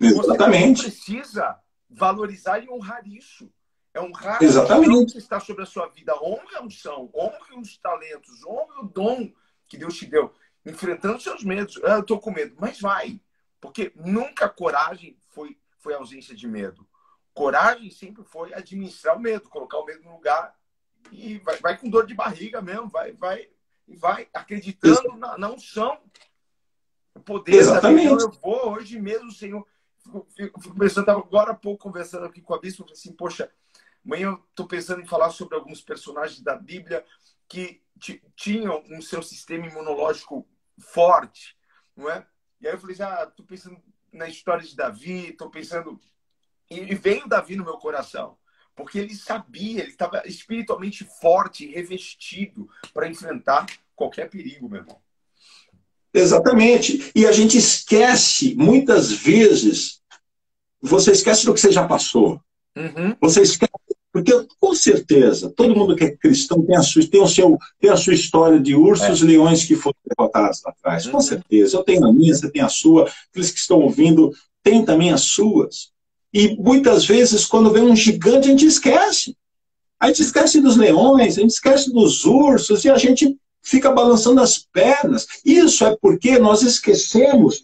Exatamente. Você precisa valorizar e honrar isso. É honrar o que está sobre a sua vida. Honre a unção, honre os talentos, honre o dom que Deus te deu. Enfrentando seus medos. Eu estou com medo, mas vai. Porque nunca coragem foi ausência de medo. Coragem sempre foi administrar o medo, colocar o medo no lugar e vai com dor de barriga mesmo, vai acreditando na unção. O poder Exatamente. da vida. Eu vou hoje mesmo, Senhor. Fico pensando, estava agora há pouco conversando aqui com a Bispo, falei assim, poxa, amanhã eu estou pensando em falar sobre alguns personagens da Bíblia que tinham um seu sistema imunológico forte, não é? E aí eu falei, estou pensando na história de Davi, estou pensando... E veio Davi no meu coração, porque ele sabia, ele estava espiritualmente forte, revestido para enfrentar qualquer perigo, meu irmão. Exatamente. E a gente esquece, muitas vezes, você esquece do que você já passou. Uhum. Você esquece, porque com certeza, todo mundo que é cristão tem a sua história de ursos, leões que foram derrotados lá atrás. Com certeza. Eu tenho a minha, você tem a sua. Aqueles que estão ouvindo têm também as suas. E muitas vezes, quando vem um gigante, a gente esquece. A gente esquece dos leões, a gente esquece dos ursos, e a gente fica balançando as pernas. Isso é porque nós esquecemos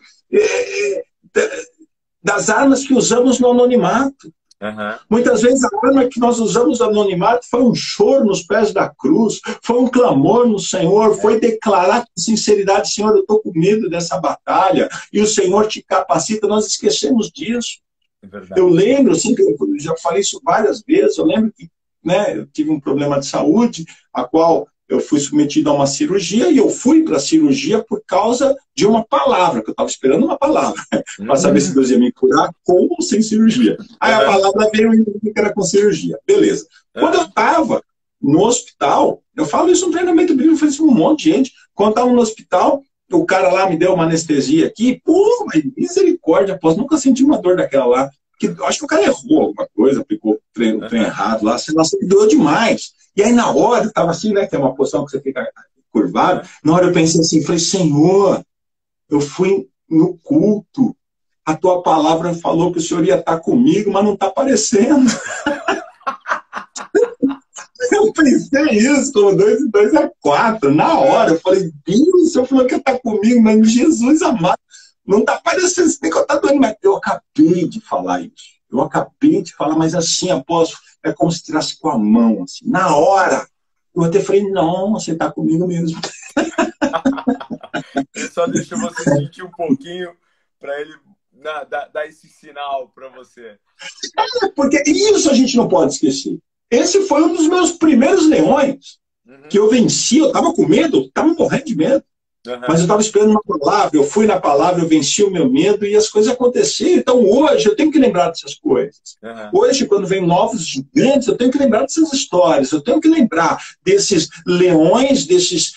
das armas que usamos no anonimato. Uhum. Muitas vezes a arma que nós usamos no anonimato foi um choro nos pés da cruz, foi um clamor no Senhor, foi declarar com sinceridade, Senhor, eu estou com medo dessa batalha, e o Senhor te capacita. Nós esquecemos disso. É, eu lembro, assim, eu já falei isso várias vezes, eu lembro que, né, eu tive um problema de saúde, a qual eu fui submetido a uma cirurgia e eu fui para a cirurgia por causa de uma palavra, que eu estava esperando uma palavra, para saber se Deus ia me curar com ou sem cirurgia. Aí a palavra veio e que era com cirurgia. Beleza. Quando eu estava no hospital, eu falo isso no treinamento bíblico, eu fiz um monte de gente. Quando eu estava no hospital, o cara lá me deu uma anestesia aqui, pô, mas misericórdia, após nunca senti uma dor daquela lá. Que, acho que o cara errou alguma coisa, aplicou o trem errado lá, sei lá, me doeu demais. E aí na hora, eu estava assim, né, que é uma posição que você fica curvado, na hora eu pensei assim, falei, Senhor, eu fui no culto, a tua palavra falou que o Senhor ia estar comigo, mas não está aparecendo. Eu pensei isso, como 2 e 2 é 4, na hora. Eu falei, Deus, o Senhor falou que ia estar comigo, mas Jesus amado, não está aparecendo, você tem que eu estar doendo. Mas eu acabei de falar isso. Eu acabei de falar, mas assim, apóstolo, é como se tirasse com a mão, assim, na hora. Eu até falei, não, você está comigo mesmo. Ele só deixou você sentir um pouquinho para ele dar esse sinal para você. Porque isso a gente não pode esquecer. Esse foi um dos meus primeiros leões que eu venci. Eu estava com medo, estava morrendo de medo. Mas eu estava esperando uma palavra, eu fui na palavra, eu venci o meu medo e as coisas aconteceram. Então hoje eu tenho que lembrar dessas coisas. Hoje, quando vem novos gigantes, eu tenho que lembrar dessas histórias, eu tenho que lembrar desses leões, desses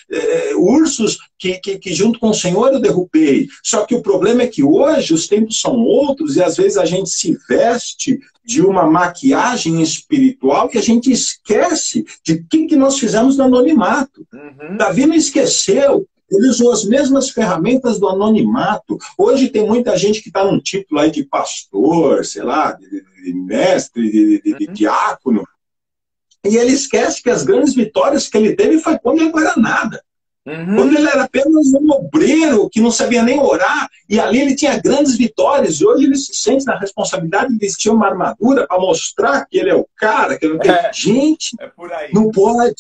ursos que junto com o Senhor eu derrubei. Só que o problema é que hoje os tempos são outros e às vezes a gente se veste de uma maquiagem espiritual que a gente esquece de o que nós fizemos no anonimato. Davi não esqueceu. Ele usou as mesmas ferramentas do anonimato. Hoje tem muita gente que está num título aí de pastor, sei lá, de mestre, de diácono. E ele esquece que as grandes vitórias que ele teve foi quando ele não era nada. Quando ele era apenas um obreiro que não sabia nem orar. E ali ele tinha grandes vitórias. E hoje ele se sente na responsabilidade de vestir uma armadura para mostrar que ele é o cara. Que ele não tem... Gente, não pode.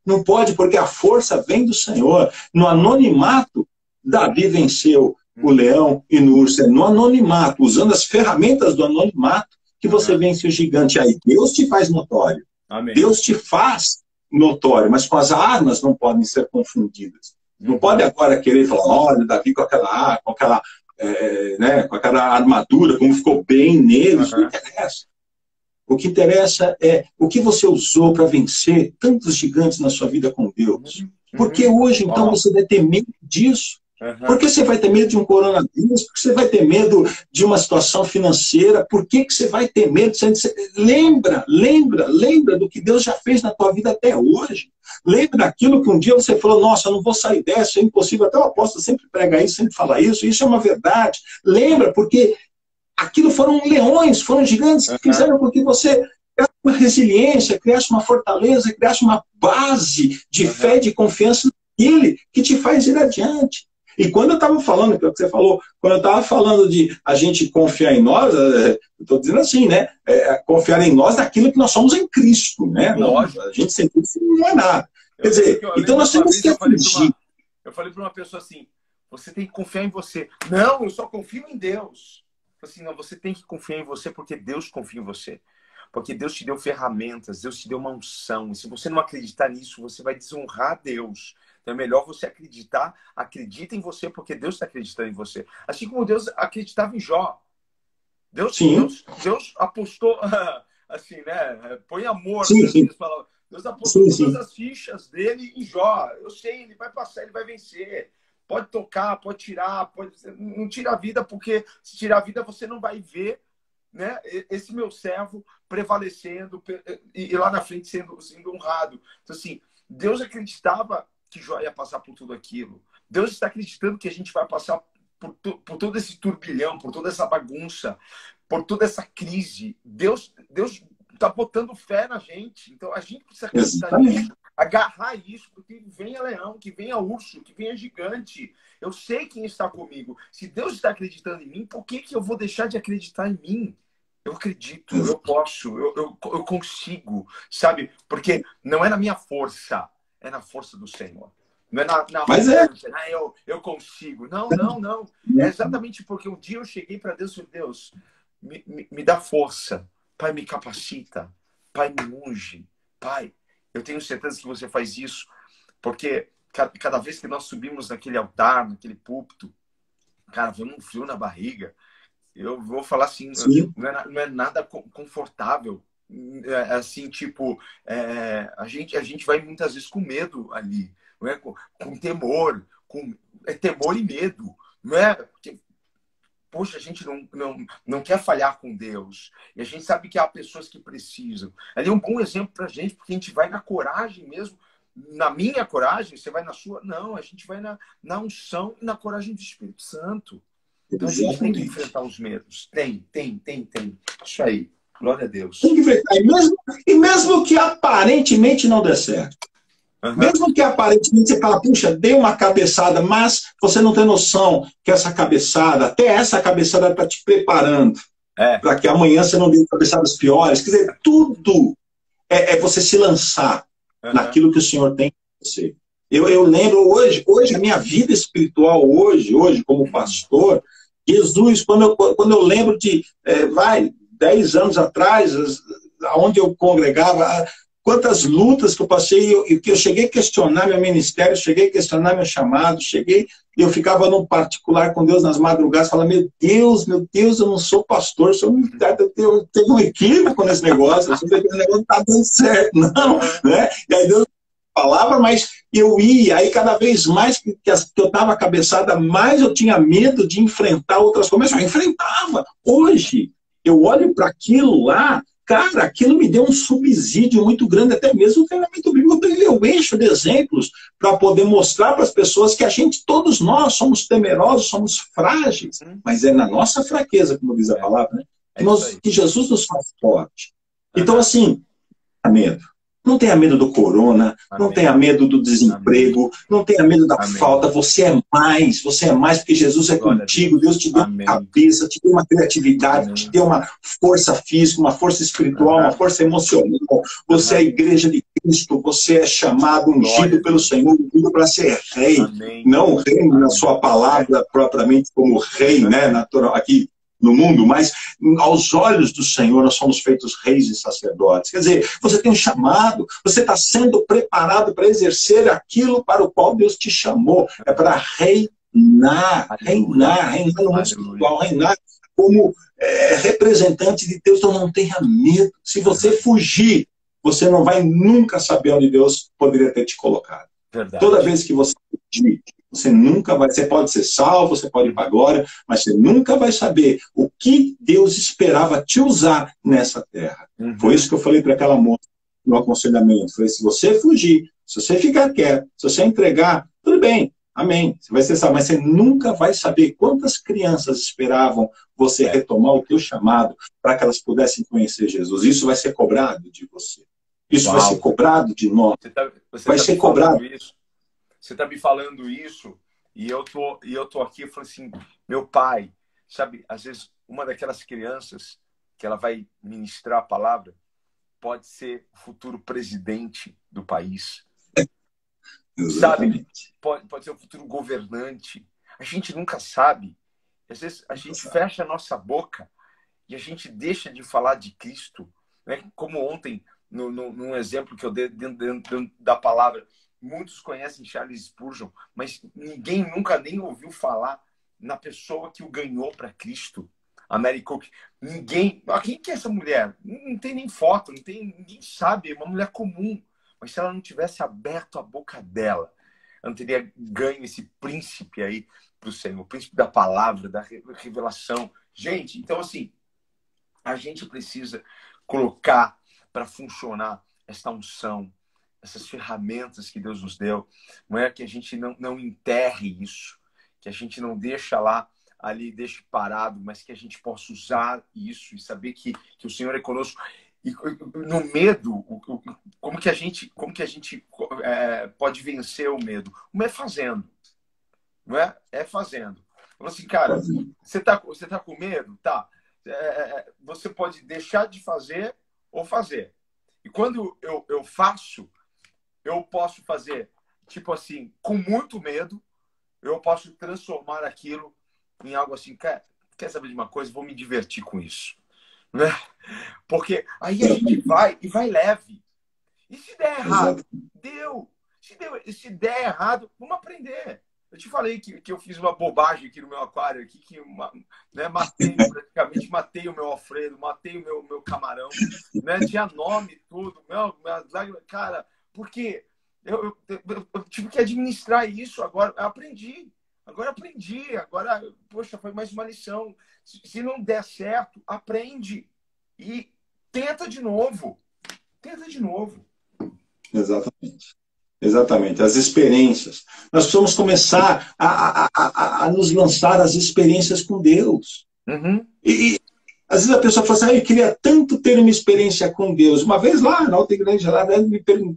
Não pode, porque a força vem do Senhor. No anonimato, Davi venceu o leão e no urso. É no anonimato, usando as ferramentas do anonimato, que você vence o gigante. Aí Deus te faz notório. Amém. Deus te faz notório, mas com as armas não podem ser confundidas. Não pode agora querer falar, olha, Davi com aquela com aquela armadura, como ficou bem nele, isso não interessa. O que interessa é o que você usou para vencer tantos gigantes na sua vida com Deus. Porque hoje, então, você vai ter medo disso. Por que você vai ter medo de um coronavírus? Por que você vai ter medo de uma situação financeira? Por que você vai ter medo? Lembra do que Deus já fez na tua vida até hoje. Lembra daquilo que um dia você falou, nossa, eu não vou sair dessa, é impossível. Até o apóstolo sempre prega isso, sempre fala isso. Isso é uma verdade. Lembra, porque aquilo foram leões, foram gigantes que fizeram com que você criasse uma resiliência, criasse uma fortaleza, criasse uma base de fé e de confiança naquele que te faz ir adiante. E quando eu estava falando, que é o que você falou, quando eu estava falando de a gente confiar em nós, eu estou dizendo assim, né? Confiar em nós naquilo que nós somos em Cristo, né? Não, a gente sem Cristo não é nada. Quer dizer, então nós temos que atingir. Eu falei para uma pessoa assim, você tem que confiar em você. Não, eu só confio em Deus. Assim, não, você tem que confiar em você porque Deus confia em você. Porque Deus te deu ferramentas, Deus te deu uma unção. E se você não acreditar nisso, você vai desonrar Deus. Então é melhor você acreditar, acredita em você porque Deus está acreditando em você. Assim como Deus acreditava em Jó. Deus apostou, assim, né? Põe amor. Deus apostou todas as fichas dele em Jó. Eu sei, ele vai passar, ele vai vencer. Pode tocar, pode tirar, não tira a vida, porque se tirar a vida você não vai ver, né, esse meu servo prevalecendo e lá na frente sendo honrado. Então, assim, Deus acreditava que Jó ia passar por tudo aquilo. Deus está acreditando que a gente vai passar por todo esse turbilhão, por toda essa bagunça, por toda essa crise. Deus está botando fé na gente. Então, a gente precisa acreditar nisso. Agarrar isso, porque venha leão, que venha urso, que venha gigante. Eu sei quem está comigo. Se Deus está acreditando em mim, por que eu vou deixar de acreditar em mim? Eu acredito, eu posso, eu consigo, sabe? Porque não é na minha força, é na força do Senhor. Não é na força, eu consigo. Não. É exatamente porque um dia eu cheguei para Deus e falei, Deus, me dá força. Pai, me capacita. Pai, me unge. Pai, eu tenho certeza que você faz isso Porque cada vez que nós subimos naquele altar, naquele púlpito, cara, vem um frio na barriga. Eu vou falar assim, não é nada confortável. É assim, tipo, a gente vai muitas vezes com medo ali, não é? Com temor, temor e medo, não é? Porque, poxa, a gente não quer falhar com Deus. E a gente sabe que há pessoas que precisam. Ali é um bom exemplo para a gente, porque a gente vai na coragem mesmo. Na minha coragem, você vai na sua? Não, a gente vai na unção e na coragem do Espírito Santo. Então a gente tem que enfrentar os medos. Tem. Isso aí. Glória a Deus. Tem que enfrentar. E mesmo que aparentemente não dê certo. Mesmo que aparentemente você fala, puxa, dei uma cabeçada, mas você não tem noção que essa cabeçada, até essa cabeçada está te preparando para que amanhã você não dê cabeçadas piores. Quer dizer, tudo é você se lançar naquilo que o Senhor tem para você. Eu lembro hoje a minha vida espiritual, hoje como pastor, Jesus, quando eu lembro de, 10 anos atrás, onde eu congregava, quantas lutas que eu passei, e que eu cheguei a questionar meu ministério, cheguei a questionar meu chamado, eu ficava num particular com Deus nas madrugadas, falando, meu Deus, eu não sou pastor, eu tenho um equívoco nesse negócio, esse negócio não está dando certo, não, né? E aí Deus falava, mas eu ia, aí cada vez mais que eu estava cabeçada, mais eu tinha medo de enfrentar outras coisas, mas eu enfrentava. Hoje, eu olho para aquilo lá, cara, aquilo me deu um subsídio muito grande, até mesmo o treinamento bíblico. Eu encho de exemplos para poder mostrar para as pessoas que todos nós somos temerosos, somos frágeis, mas é na nossa fraqueza, como diz a palavra, né? Que Jesus nos faz forte. Então, assim, medo. Não tenha medo do corona, não tenha medo do desemprego, não tenha medo da falta. Você é mais porque Jesus é contigo. Deus te deu uma cabeça, te deu uma criatividade, te deu uma força física, uma força espiritual, uma força emocional. Você é a igreja de Cristo, você é chamado, ungido pelo Senhor, ungido para ser rei. Não rei na sua palavra propriamente como rei, né, natural, aqui no mundo, mas aos olhos do Senhor nós somos feitos reis e sacerdotes. Quer dizer, você tem um chamado, você está sendo preparado para exercer aquilo para o qual Deus te chamou. É para reinar no mundo espiritual, reinar como representante de Deus. Então não tenha medo. Se você fugir, você não vai nunca saber onde Deus poderia ter te colocado. Verdade. Toda vez que você fugir, você nunca vai, você pode ser salvo, você pode ir para a glória, mas você nunca vai saber o que Deus esperava te usar nessa terra. Foi isso que eu falei para aquela moça no aconselhamento. Falei, se você fugir, se você ficar quieto, se você entregar, tudo bem, amém. Você vai ser salvo, mas você nunca vai saber quantas crianças esperavam você retomar o teu chamado para que elas pudessem conhecer Jesus. Isso vai ser cobrado de você. Isso vai ser cobrado de nós. Vai ser cobrado. Você está me falando isso e eu tô aqui, eu falo assim, meu pai, sabe, às vezes uma daquelas crianças que ela vai ministrar a palavra pode ser o futuro presidente do país. Sabe? Pode ser o futuro governante. A gente nunca sabe. Às vezes a gente fecha a nossa boca e a gente deixa de falar de Cristo, né? Como ontem, num exemplo que eu dei dentro da palavra, muitos conhecem Charles Spurgeon, mas ninguém nunca nem ouviu falar na pessoa que o ganhou para Cristo, a Mary Cook. Ninguém. Quem que é essa mulher? Não tem nem foto, ninguém sabe, é uma mulher comum. Mas se ela não tivesse aberto a boca dela, ela não teria ganho esse príncipe aí para o Senhor, o príncipe da palavra, da revelação. Gente, então assim, a gente precisa colocar para funcionar esta unção, essas ferramentas que Deus nos deu, não é que a gente não enterre isso, que a gente não deixa ali, deixe parado, mas que a gente possa usar isso e saber que o Senhor é conosco. E no medo, como que a gente pode vencer o medo? Como é fazendo, não é? É fazendo. Fala assim, cara, você tá com medo? Tá. Você pode deixar de fazer ou fazer. E quando eu faço, eu posso fazer, tipo assim, com muito medo, eu posso transformar aquilo em algo assim, quer saber de uma coisa? Vou me divertir com isso. Né? Porque aí a gente vai leve. E se der errado? Deu. Se der errado, vamos aprender. Eu te falei que eu fiz uma bobagem aqui no meu aquário, aqui, né, praticamente matei o meu Alfredo, matei o meu camarão, né, tinha nome, tudo. Cara, por quê? Eu tive que administrar isso agora. Agora, poxa, foi mais uma lição. Se não der certo, aprende e tenta de novo. Tenta de novo. Exatamente. Exatamente, as experiências. Nós precisamos começar a nos lançar as experiências com Deus. Uhum. E às vezes a pessoa fala assim, eu queria tanto ter uma experiência com Deus. Uma vez lá na outra igreja, lá,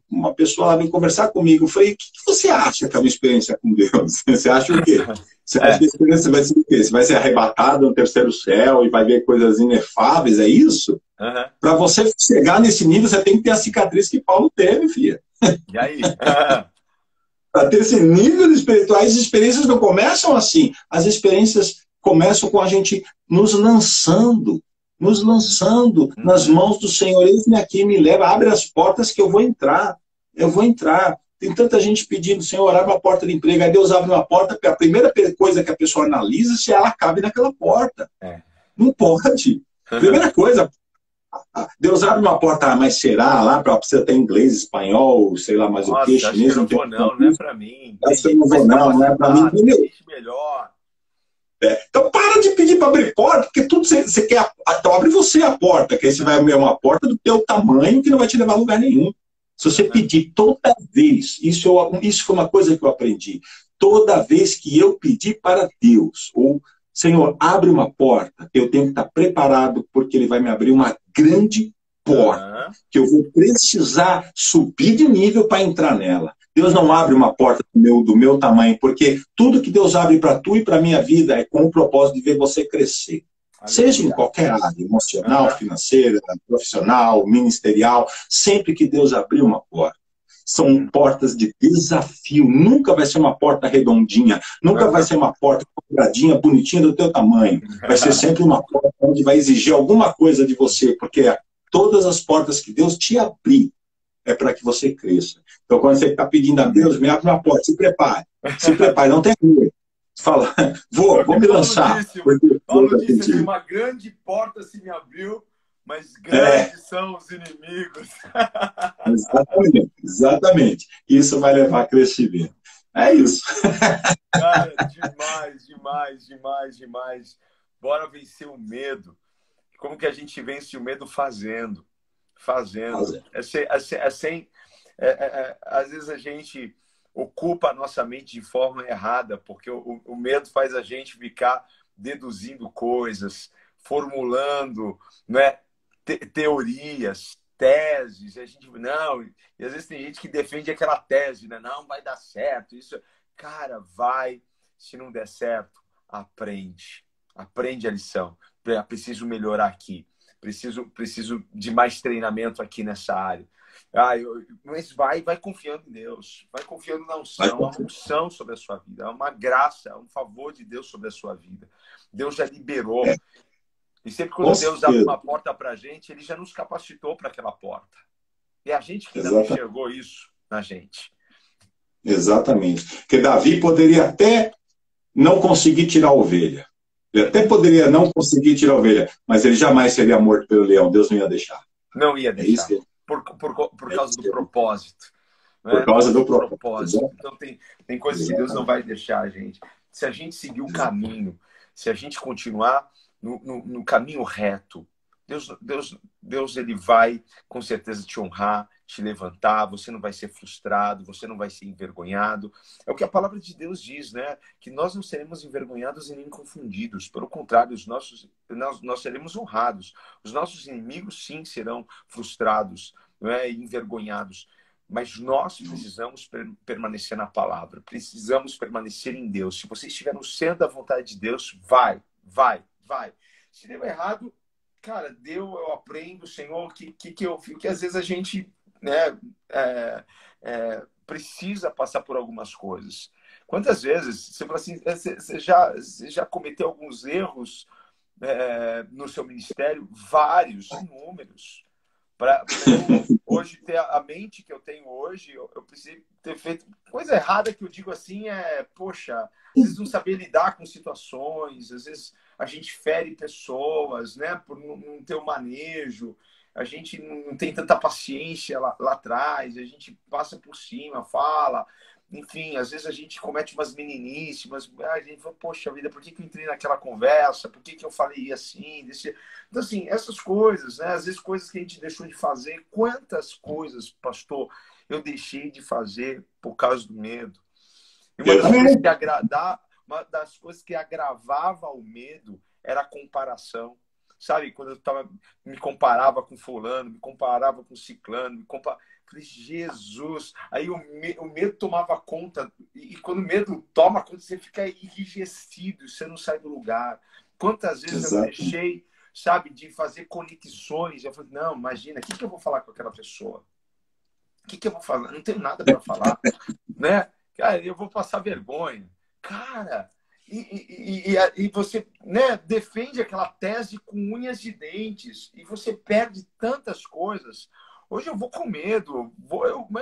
uma pessoa lá veio conversar comigo. Eu falei, o que você acha que é uma experiência com Deus? Você acha o quê? Você acha que a experiência vai ser o quê? Você vai ser arrebatado no terceiro céu e vai ver coisas inefáveis, é isso? Uhum. Para você chegar nesse nível, você tem que ter a cicatriz que Paulo teve, filha. E aí? Para ter esse nível de espiritual, as experiências não começam assim. As experiências começam com a gente nos lançando nas mãos do Senhor. Eis-me aqui, me leva, abre as portas que eu vou entrar. Eu vou entrar. Tem tanta gente pedindo, Senhor, abre uma porta de emprego. Aí Deus abre uma porta, porque a primeira coisa que a pessoa analisa é se ela cabe naquela porta. Não pode. Primeira coisa, Deus abre uma porta, mas será lá para você ter inglês, espanhol, sei lá mais o que, chinês? Não vou não é para mim. Acho que eu não vou não é para mim. Entendeu? Melhor. Então para de pedir para abrir porta, porque tudo você quer. Então abre você a porta, que aí você vai abrir uma porta do teu tamanho que não vai te levar a lugar nenhum. Se você pedir toda vez, isso foi uma coisa que eu aprendi, toda vez que eu pedir para Deus, ou Senhor, abre uma porta, eu tenho que estar preparado, porque Ele vai me abrir uma grande porta, que eu vou precisar subir de nível para entrar nela. Deus não abre uma porta do meu tamanho, porque tudo que Deus abre para tu e para a minha vida é com o propósito de ver você crescer. Seja em qualquer área, emocional, financeira, profissional, ministerial, sempre que Deus abrir uma porta. São portas de desafio. Nunca vai ser uma porta redondinha. Nunca vai ser uma porta quadradinha, bonitinha do teu tamanho. Vai ser sempre uma porta onde vai exigir alguma coisa de você, porque todas as portas que Deus te abrir é para que você cresça. Então, quando você está pedindo a Deus, me abre uma porta, se prepare. Se prepare, não tem medo. Fala, vou me lançar. Paulo disse que uma grande porta se me abriu, mas grandes são os inimigos. Exatamente. Isso vai levar a crescimento. É isso. Cara, demais. Bora vencer o medo. Como que a gente vence o medo? Fazendo. Às vezes a gente ocupa a nossa mente de forma errada, porque o medo faz a gente ficar deduzindo coisas, formulando, né, teorias, teses. E às vezes tem gente que defende aquela tese, né? Não vai dar certo. Isso, cara, vai. Se não der certo, aprende a lição. Preciso melhorar aqui. Preciso de mais treinamento aqui nessa área. Mas vai confiando em Deus. Vai confiando na unção. Há uma unção sobre a sua vida. Há uma graça, há um favor de Deus sobre a sua vida. Deus já liberou. E sempre quando Deus abre uma porta para a gente, Ele já nos capacitou para aquela porta. E a gente que ainda não enxergou isso na gente. Exatamente. Porque Davi poderia até não conseguir tirar a ovelha. Ele até poderia não conseguir tirar a ovelha, mas ele jamais seria morto pelo leão. Deus não ia deixar. Não ia deixar. Por causa do propósito. Por causa do propósito. Então tem coisas que Deus não vai deixar a gente. Se a gente seguir o caminho, se a gente continuar no caminho reto, Deus ele vai com certeza te honrar, te levantar, você não vai ser frustrado, você não vai ser envergonhado. É o que a palavra de Deus diz, né? Que nós não seremos envergonhados e nem confundidos. Pelo contrário, nós seremos honrados. Os nossos inimigos, sim, serão frustrados, não é? E envergonhados. Mas nós precisamos permanecer na palavra. Precisamos permanecer em Deus. Se você estiver no centro da vontade de Deus, vai. Se deu errado, cara, eu aprendo, Senhor, que às vezes a gente, né, precisa passar por algumas coisas. Quantas vezes você fala assim, você já cometeu alguns erros no seu ministério? Vários, inúmeros. Para eu hoje ter a mente que eu tenho hoje, eu precisei ter feito coisa errada que eu digo assim poxa, às vezes não saber lidar com situações, às vezes a gente fere pessoas, né, por não ter o manejo, a gente não tem tanta paciência lá atrás, a gente passa por cima, fala, enfim, às vezes a gente comete umas meninices, mas a gente fala, poxa vida, por que eu entrei naquela conversa? Por que eu falei assim? Então, assim, essas coisas, né? Às vezes coisas que a gente deixou de fazer. Quantas coisas, pastor, eu deixei de fazer por causa do medo? E uma das coisas que agravava o medo era a comparação. Sabe, quando eu me comparava com fulano, me comparava com ciclano, falei, Jesus! Aí o medo tomava conta, e quando o medo toma conta, você fica enrijecido, você não sai do lugar. Quantas vezes eu deixei, sabe, de fazer conexões? Eu falei, não, imagina, o que eu vou falar com aquela pessoa? O que eu vou falar? Não tenho nada para falar, né? Cara, eu vou passar vergonha. Cara, e você, né, defende aquela tese com unhas e dentes e você perde tantas coisas. Hoje eu vou com medo,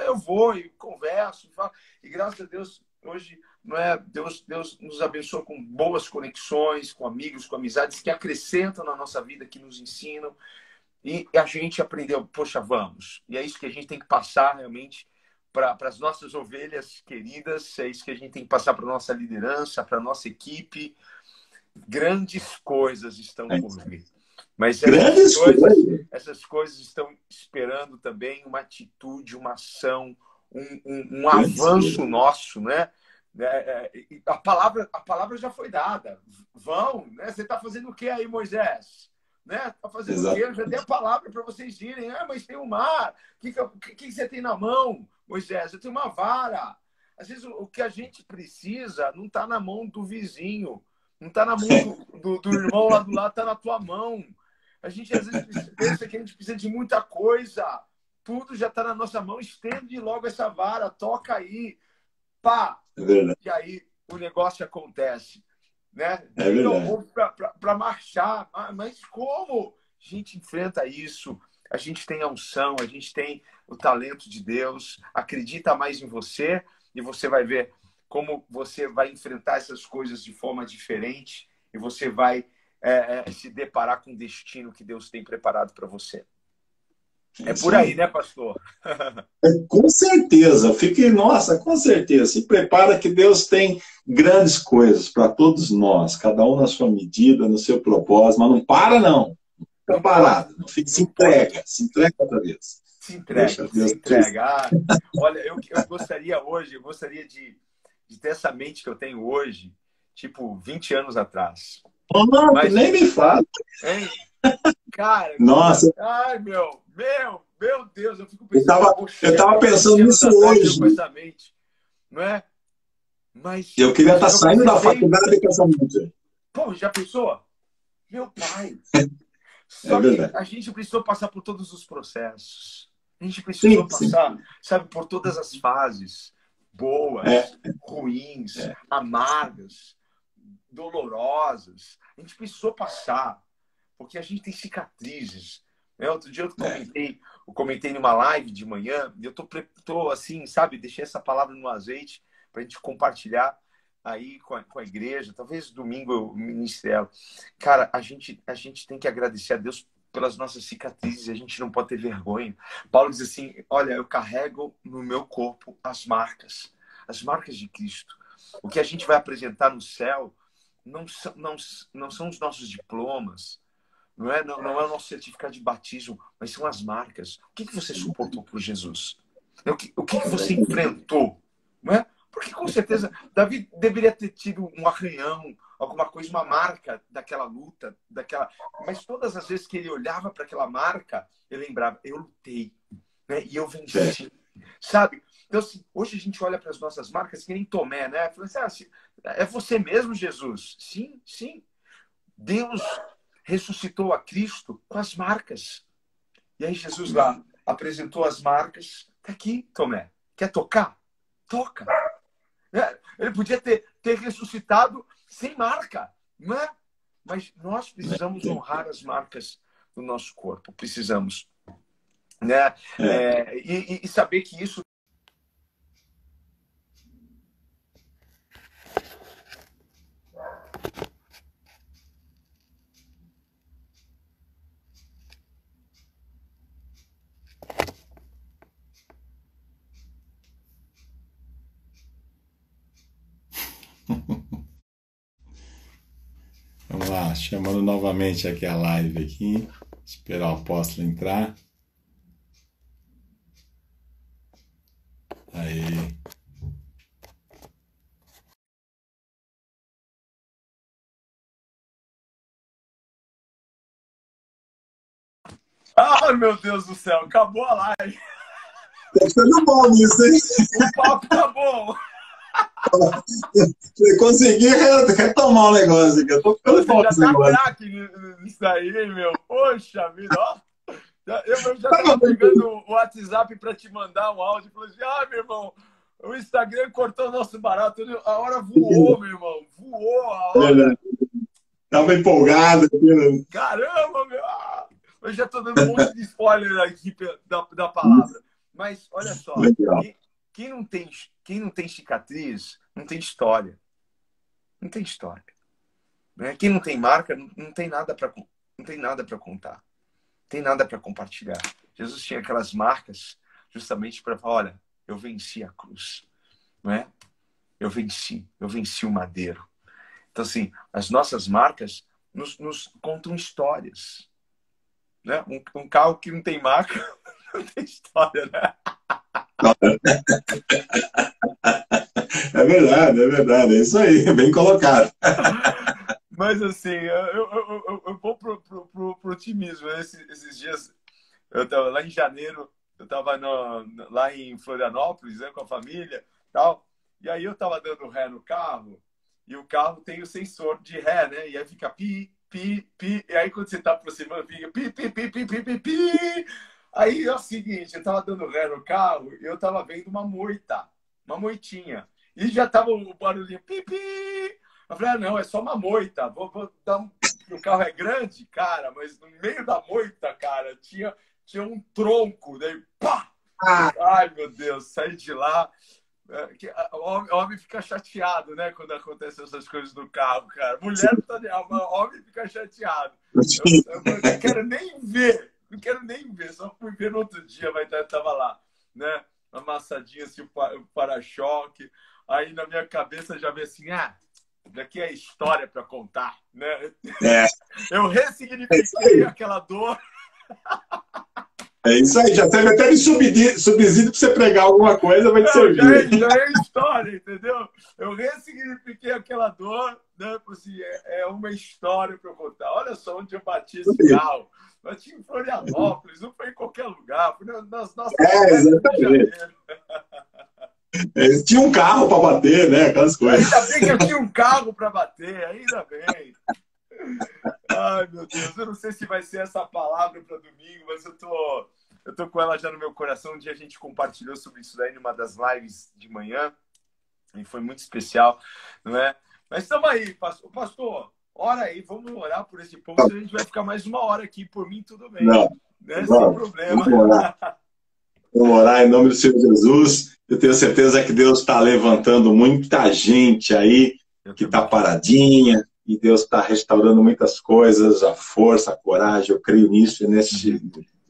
eu vou e converso, falo, e graças a Deus, hoje não é, Deus nos abençoa com boas conexões, com amigos, com amizades que acrescentam na nossa vida, que nos ensinam. E a gente aprendeu, poxa, vamos. E é isso que a gente tem que passar realmente para as nossas ovelhas queridas, é isso que a gente tem que passar para a nossa liderança, para a nossa equipe. Grandes coisas estão por vir. Mas essas coisas estão esperando também uma atitude, uma ação, um avanço nosso, né? A palavra já foi dada. Vão, né? Você está fazendo o que aí, Moisés? Né? Está fazendo o quê? Eu já dei a palavra para vocês irem. Mas tem o mar. O que você tem na mão, Moisés? Eu tenho uma vara. Às vezes o que a gente precisa não está na mão do vizinho, não está na mão do irmão lá do lado, está na tua mão. A gente às vezes pensa que a gente precisa de muita coisa. Tudo já está na nossa mão. Estende logo essa vara, toca aí. Pá! E aí o negócio acontece. Né? Para marchar. Mas como? A gente enfrenta isso. A gente tem a unção, a gente tem o talento de Deus. Acredita mais em você e você vai ver como você vai enfrentar essas coisas de forma diferente e você vai se deparar com o destino que Deus tem preparado para você. É por aí, né, pastor? Com certeza. Nossa, com certeza. Se prepara que Deus tem grandes coisas para todos nós, cada um na sua medida, no seu propósito, mas não para, não. Não fica parado. Não fica, se entrega para Deus. Se entrega. Olha, eu gostaria hoje, de ter essa mente que eu tenho hoje, tipo, 20 anos atrás. Mas nem me fala. Hein? Cara, nossa. Ai, meu Deus, eu fico pensando. Eu tava pensando nisso hoje. Com essa mente, não é? Mas eu queria estar saindo da faculdade com essa mente. Pô, já pensou? Meu pai. Só que a gente precisou passar por todos os processos. A gente precisou passar, sabe, por todas as fases. Boas, ruins, amargas, dolorosas. A gente precisou passar. Porque a gente tem cicatrizes. Outro dia eu comentei numa live de manhã, e eu tô assim, sabe, deixei essa palavra no azeite para a gente compartilhar aí com a igreja. Talvez domingo eu ministre ela. Cara, a gente tem que agradecer a Deus pelas nossas cicatrizes, a gente não pode ter vergonha. Paulo diz assim, olha, eu carrego no meu corpo as marcas de Cristo. O que a gente vai apresentar no céu não são os nossos diplomas, não é o nosso certificado de batismo, mas são as marcas. O que você suportou por Jesus? O que você enfrentou? Não é? Porque, com certeza, Davi deveria ter tido um arranhão, alguma coisa, uma marca daquela luta, mas todas as vezes que ele olhava para aquela marca, ele lembrava, eu lutei, né? E eu venci. Sabe? Então, assim, hoje a gente olha para as nossas marcas que nem Tomé, né? Fala assim, é você mesmo, Jesus? Sim, sim. Deus ressuscitou a Cristo com as marcas. E aí Jesus lá apresentou as marcas. Tá aqui, Tomé. Quer tocar? Toca. Ele podia ter ressuscitado sem marca, não é? Mas nós precisamos honrar as marcas do nosso corpo. Precisamos. né? E saber que isso Vamos lá, chamando novamente aqui a live aqui. Esperar o apóstolo entrar. Aí. Ah, meu Deus do céu, acabou a live. Tá ficando bom nisso, hein? O papo tá bom. Consegui retomar o negócio aqui. Eu tô ficando bom Você nesse já tá negócio. craque nisso aí, hein, meu? Poxa vida, ó. Eu já tava pegando o WhatsApp para te mandar um áudio. Falei assim, meu irmão, o Instagram cortou o nosso barato. A hora voou, meu irmão. Voou a hora. Tava empolgado. Caramba, meu. Eu já tô dando um monte de spoiler aqui da palavra. Mas, olha só. Quem não tem cicatriz, não tem história. Não tem história. Né? Quem não tem marca, não tem nada para contar. Tem nada para compartilhar. Jesus tinha aquelas marcas justamente para falar, olha, eu venci a cruz, não é? Eu venci o madeiro. Então, assim, as nossas marcas nos contam histórias, né? Um carro que não tem marca não tem história, né? É verdade, é isso aí, bem colocado. Mas assim, eu vou pro otimismo. Esses dias, eu tava lá em janeiro, eu tava lá em Florianópolis, né, com a família, tal. E aí eu tava dando ré no carro, e o carro tem o sensor de ré, né? E aí fica pi, pi, pi. E aí quando você tá aproximando, fica pi, pi, pi, pi, pi, pi, pi. Aí é o seguinte, eu tava dando ré no carro e eu tava vendo uma moitinha. E já tava o barulhinho pi, pi. Eu falei, não, é só uma moita. Vou dar o carro é grande, cara, mas no meio da moita, cara, tinha um tronco. Daí, pá! Ai, meu Deus, saí de lá. O homem fica chateado, né, quando acontecem essas coisas no carro, cara. Mulher não tá nem... Homem fica chateado. Eu não quero nem ver. Não quero nem ver. Só fui ver no outro dia, mas tava lá, né? Amassadinho assim, o para-choque. Aí na minha cabeça já veio assim, daqui é história para contar, né? Eu ressignifiquei aquela dor. É isso aí, já serve até de subsídio para você pregar alguma coisa, vai te servir. Já é história, entendeu? Eu ressignifiquei aquela dor, né? Assim, é uma história para eu contar. Olha só onde eu bati esse carro. Bati em Florianópolis, não foi em qualquer lugar, foi nas nossas férias do Rio de Janeiro. Tinha um carro para bater, né? Aquelas coisas. Ainda bem que eu tinha um carro para bater, ainda bem. Ai, meu Deus, eu não sei se vai ser essa palavra para domingo, mas eu tô com ela já no meu coração. Um dia a gente compartilhou sobre isso daí numa das lives de manhã, e foi muito especial, não é? Mas estamos aí, pastor, ora aí, vamos orar por esse povo, senão a gente vai ficar mais uma hora aqui, por mim tudo bem, não, né? Sem problema. Vamos orar em nome do Senhor Jesus. Eu tenho certeza que Deus está levantando muita gente aí que está paradinha, e Deus está restaurando muitas coisas, a força, a coragem. Eu creio nisso, e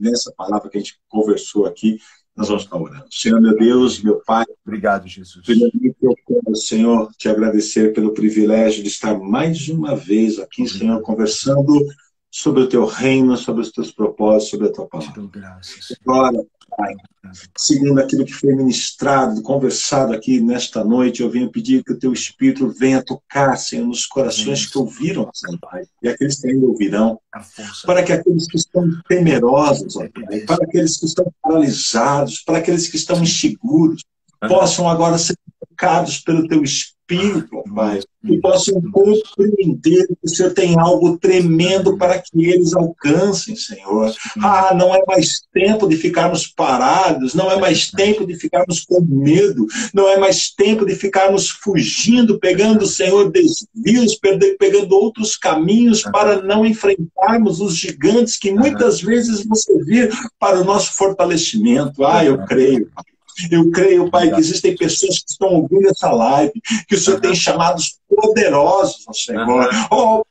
nessa palavra que a gente conversou aqui, nós vamos estar orando. Senhor, meu Deus, meu Pai. Obrigado, Jesus. Primeiramente, eu quero, Senhor, te agradecer pelo privilégio de estar mais uma vez aqui, Senhor, conversando sobre o teu reino, sobre os teus propósitos, sobre a tua palavra. Te dou graças. Agora, Pai, segundo aquilo que foi ministrado, conversado aqui nesta noite, eu venho pedir que o teu Espírito venha tocar, Senhor, nos corações que ouviram, Senhor, Pai, e aqueles que ainda ouvirão, para que aqueles que estão temerosos, ó, Pai, para aqueles que estão paralisados, para aqueles que estão inseguros, possam agora ser tocados pelo teu Espírito, Espírito, ó Pai, que possam compreender que o Senhor tem algo tremendo para que eles alcancem, Senhor. Não é mais tempo de ficarmos parados, não é mais tempo de ficarmos com medo, não é mais tempo de ficarmos fugindo, pegando, Senhor, desvios, pegando outros caminhos para não enfrentarmos os gigantes que muitas vezes vão servir para o nosso fortalecimento. Eu creio, Pai. Eu creio, Pai, que existem pessoas que estão ouvindo essa live, que o Senhor tem chamados poderosos, Senhor.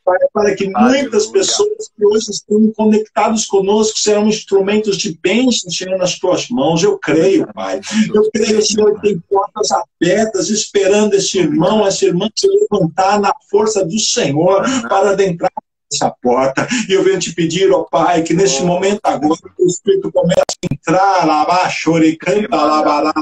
Pai, para que muitas pessoas que hoje estão conectadas conosco serão instrumentos de bênção, Senhor, nas tuas mãos. Eu creio, Pai. Eu creio, Senhor, que tem portas abertas esperando esse irmão, essa irmã se levantar na força do Senhor para adentrar essa porta. E eu venho te pedir, ó Pai, que nesse momento agora o Espírito comece a entrar, lavar, chorar e cantar, lavar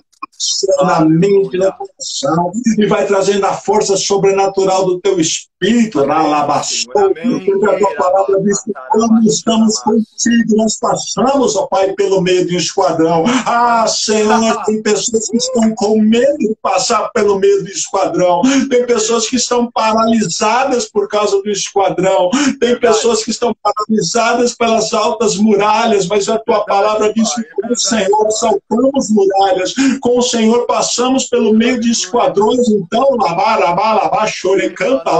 na mente, no coração, e vai trazendo a força sobrenatural do teu Espírito, na lavação, porque a tua palavra diz que quando estamos contigo, nós passamos, ó Pai, pelo meio de um esquadrão. Senhor, tem pessoas que estão com medo de passar pelo meio do esquadrão, tem pessoas que estão paralisadas por causa do esquadrão, tem pessoas que estão paralisadas pelas altas muralhas, mas a tua palavra diz que com o Senhor saltamos muralhas, com o Senhor passamos pelo meio de esquadrões. Então, chore, canta,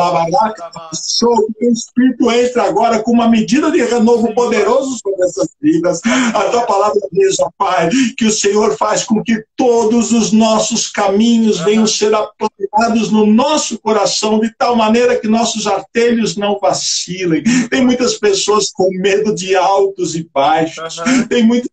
que o Espírito entra agora com uma medida de renovo poderoso sobre essas vidas. A tua palavra diz, ó Pai, que o Senhor faz com que todos os nossos caminhos venham ser aplainados no nosso coração, de tal maneira que nossos artelhos não vacilem. Tem muitas pessoas com medo de altos e baixos, tem muitas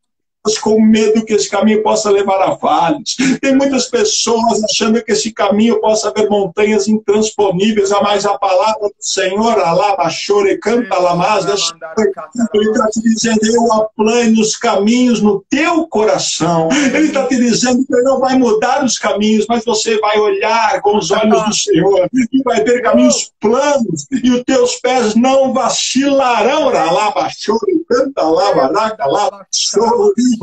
com medo que esse caminho possa levar a vales. Tem muitas pessoas achando que esse caminho possa haver montanhas intransponíveis, mas a palavra do Senhor, alaba, chore, canta, lamaz, ele está te dizendo, eu aplano os caminhos no teu coração. Ele está te dizendo que ele não vai mudar os caminhos, mas você vai olhar com os olhos do Senhor e vai ter caminhos planos e os teus pés não vacilarão. Alaba, chore, canta, lava, chore.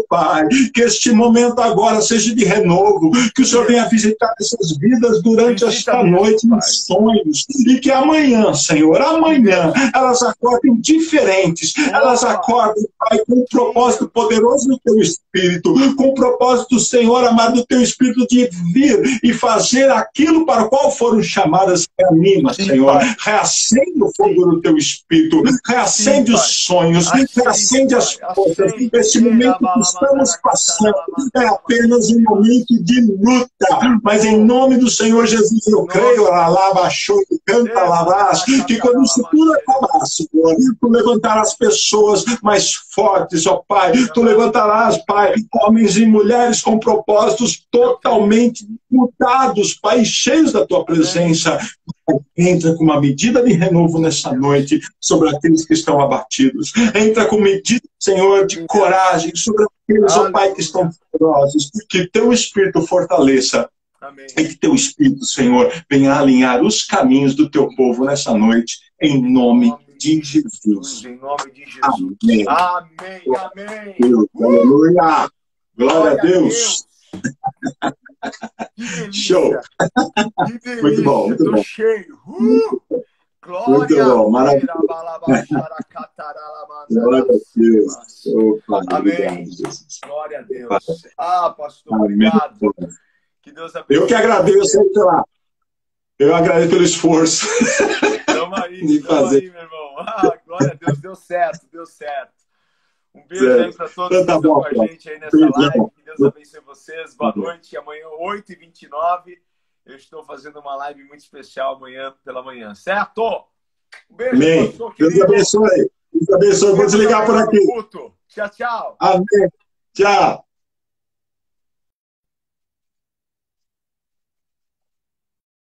Pai, que este momento agora seja de renovo, que o Senhor venha visitar essas vidas durante esta noite em sonhos, e que amanhã, Senhor, amanhã, elas acordem diferentes, elas acordem, Pai, com um propósito poderoso do teu Espírito, com o propósito, Senhor amado, do teu Espírito de vir e fazer aquilo para o qual foram chamadas. Reanima, Senhor, reacende o fogo do teu Espírito, reacende os sonhos, reacende as forças. Esse momento que estamos passando é apenas um momento de luta, mas em nome do Senhor Jesus eu creio, canta, lavas, que quando isso tudo acabar, Senhor, tu levantarás pessoas mais fortes, ó Pai, tu levantarás, Pai, homens e mulheres com propósitos totalmente mudados, Pai, cheios da tua presença. Entra com uma medida de renovo nessa noite sobre aqueles que estão abatidos. Entra com medida, Senhor, de coragem sobre aqueles, ó Pai, que estão poderosos. Que teu Espírito fortaleça. Amém. E que teu Espírito, Senhor, venha alinhar os caminhos do teu povo nessa noite, em nome de Jesus. Em nome de Jesus. Amém. Amém. Amém. Deus, aleluia. Glória a Deus. Show! Muito bom, muito bom. Cheio. Glória muito bom, maravilha. Glória a Deus. Opa, amém. Obrigado, Jesus. Glória a Deus. Pastor, obrigado. Que Deus abençoe. Eu que agradeço, eu agradeço pelo esforço. Tamo aí, de fazer. Aí, meu irmão. Glória a Deus, deu certo, deu certo. Um beijo aí para todos que estão com a gente aí nessa live. Que Deus abençoe vocês. Boa noite. Amanhã, 8h29, eu estou fazendo uma live muito especial amanhã pela manhã. Certo? Um beijo, amém. Pastor, Deus abençoe. Deus abençoe. Vou desligar por aqui. Tchau, tchau. Amém. Tchau.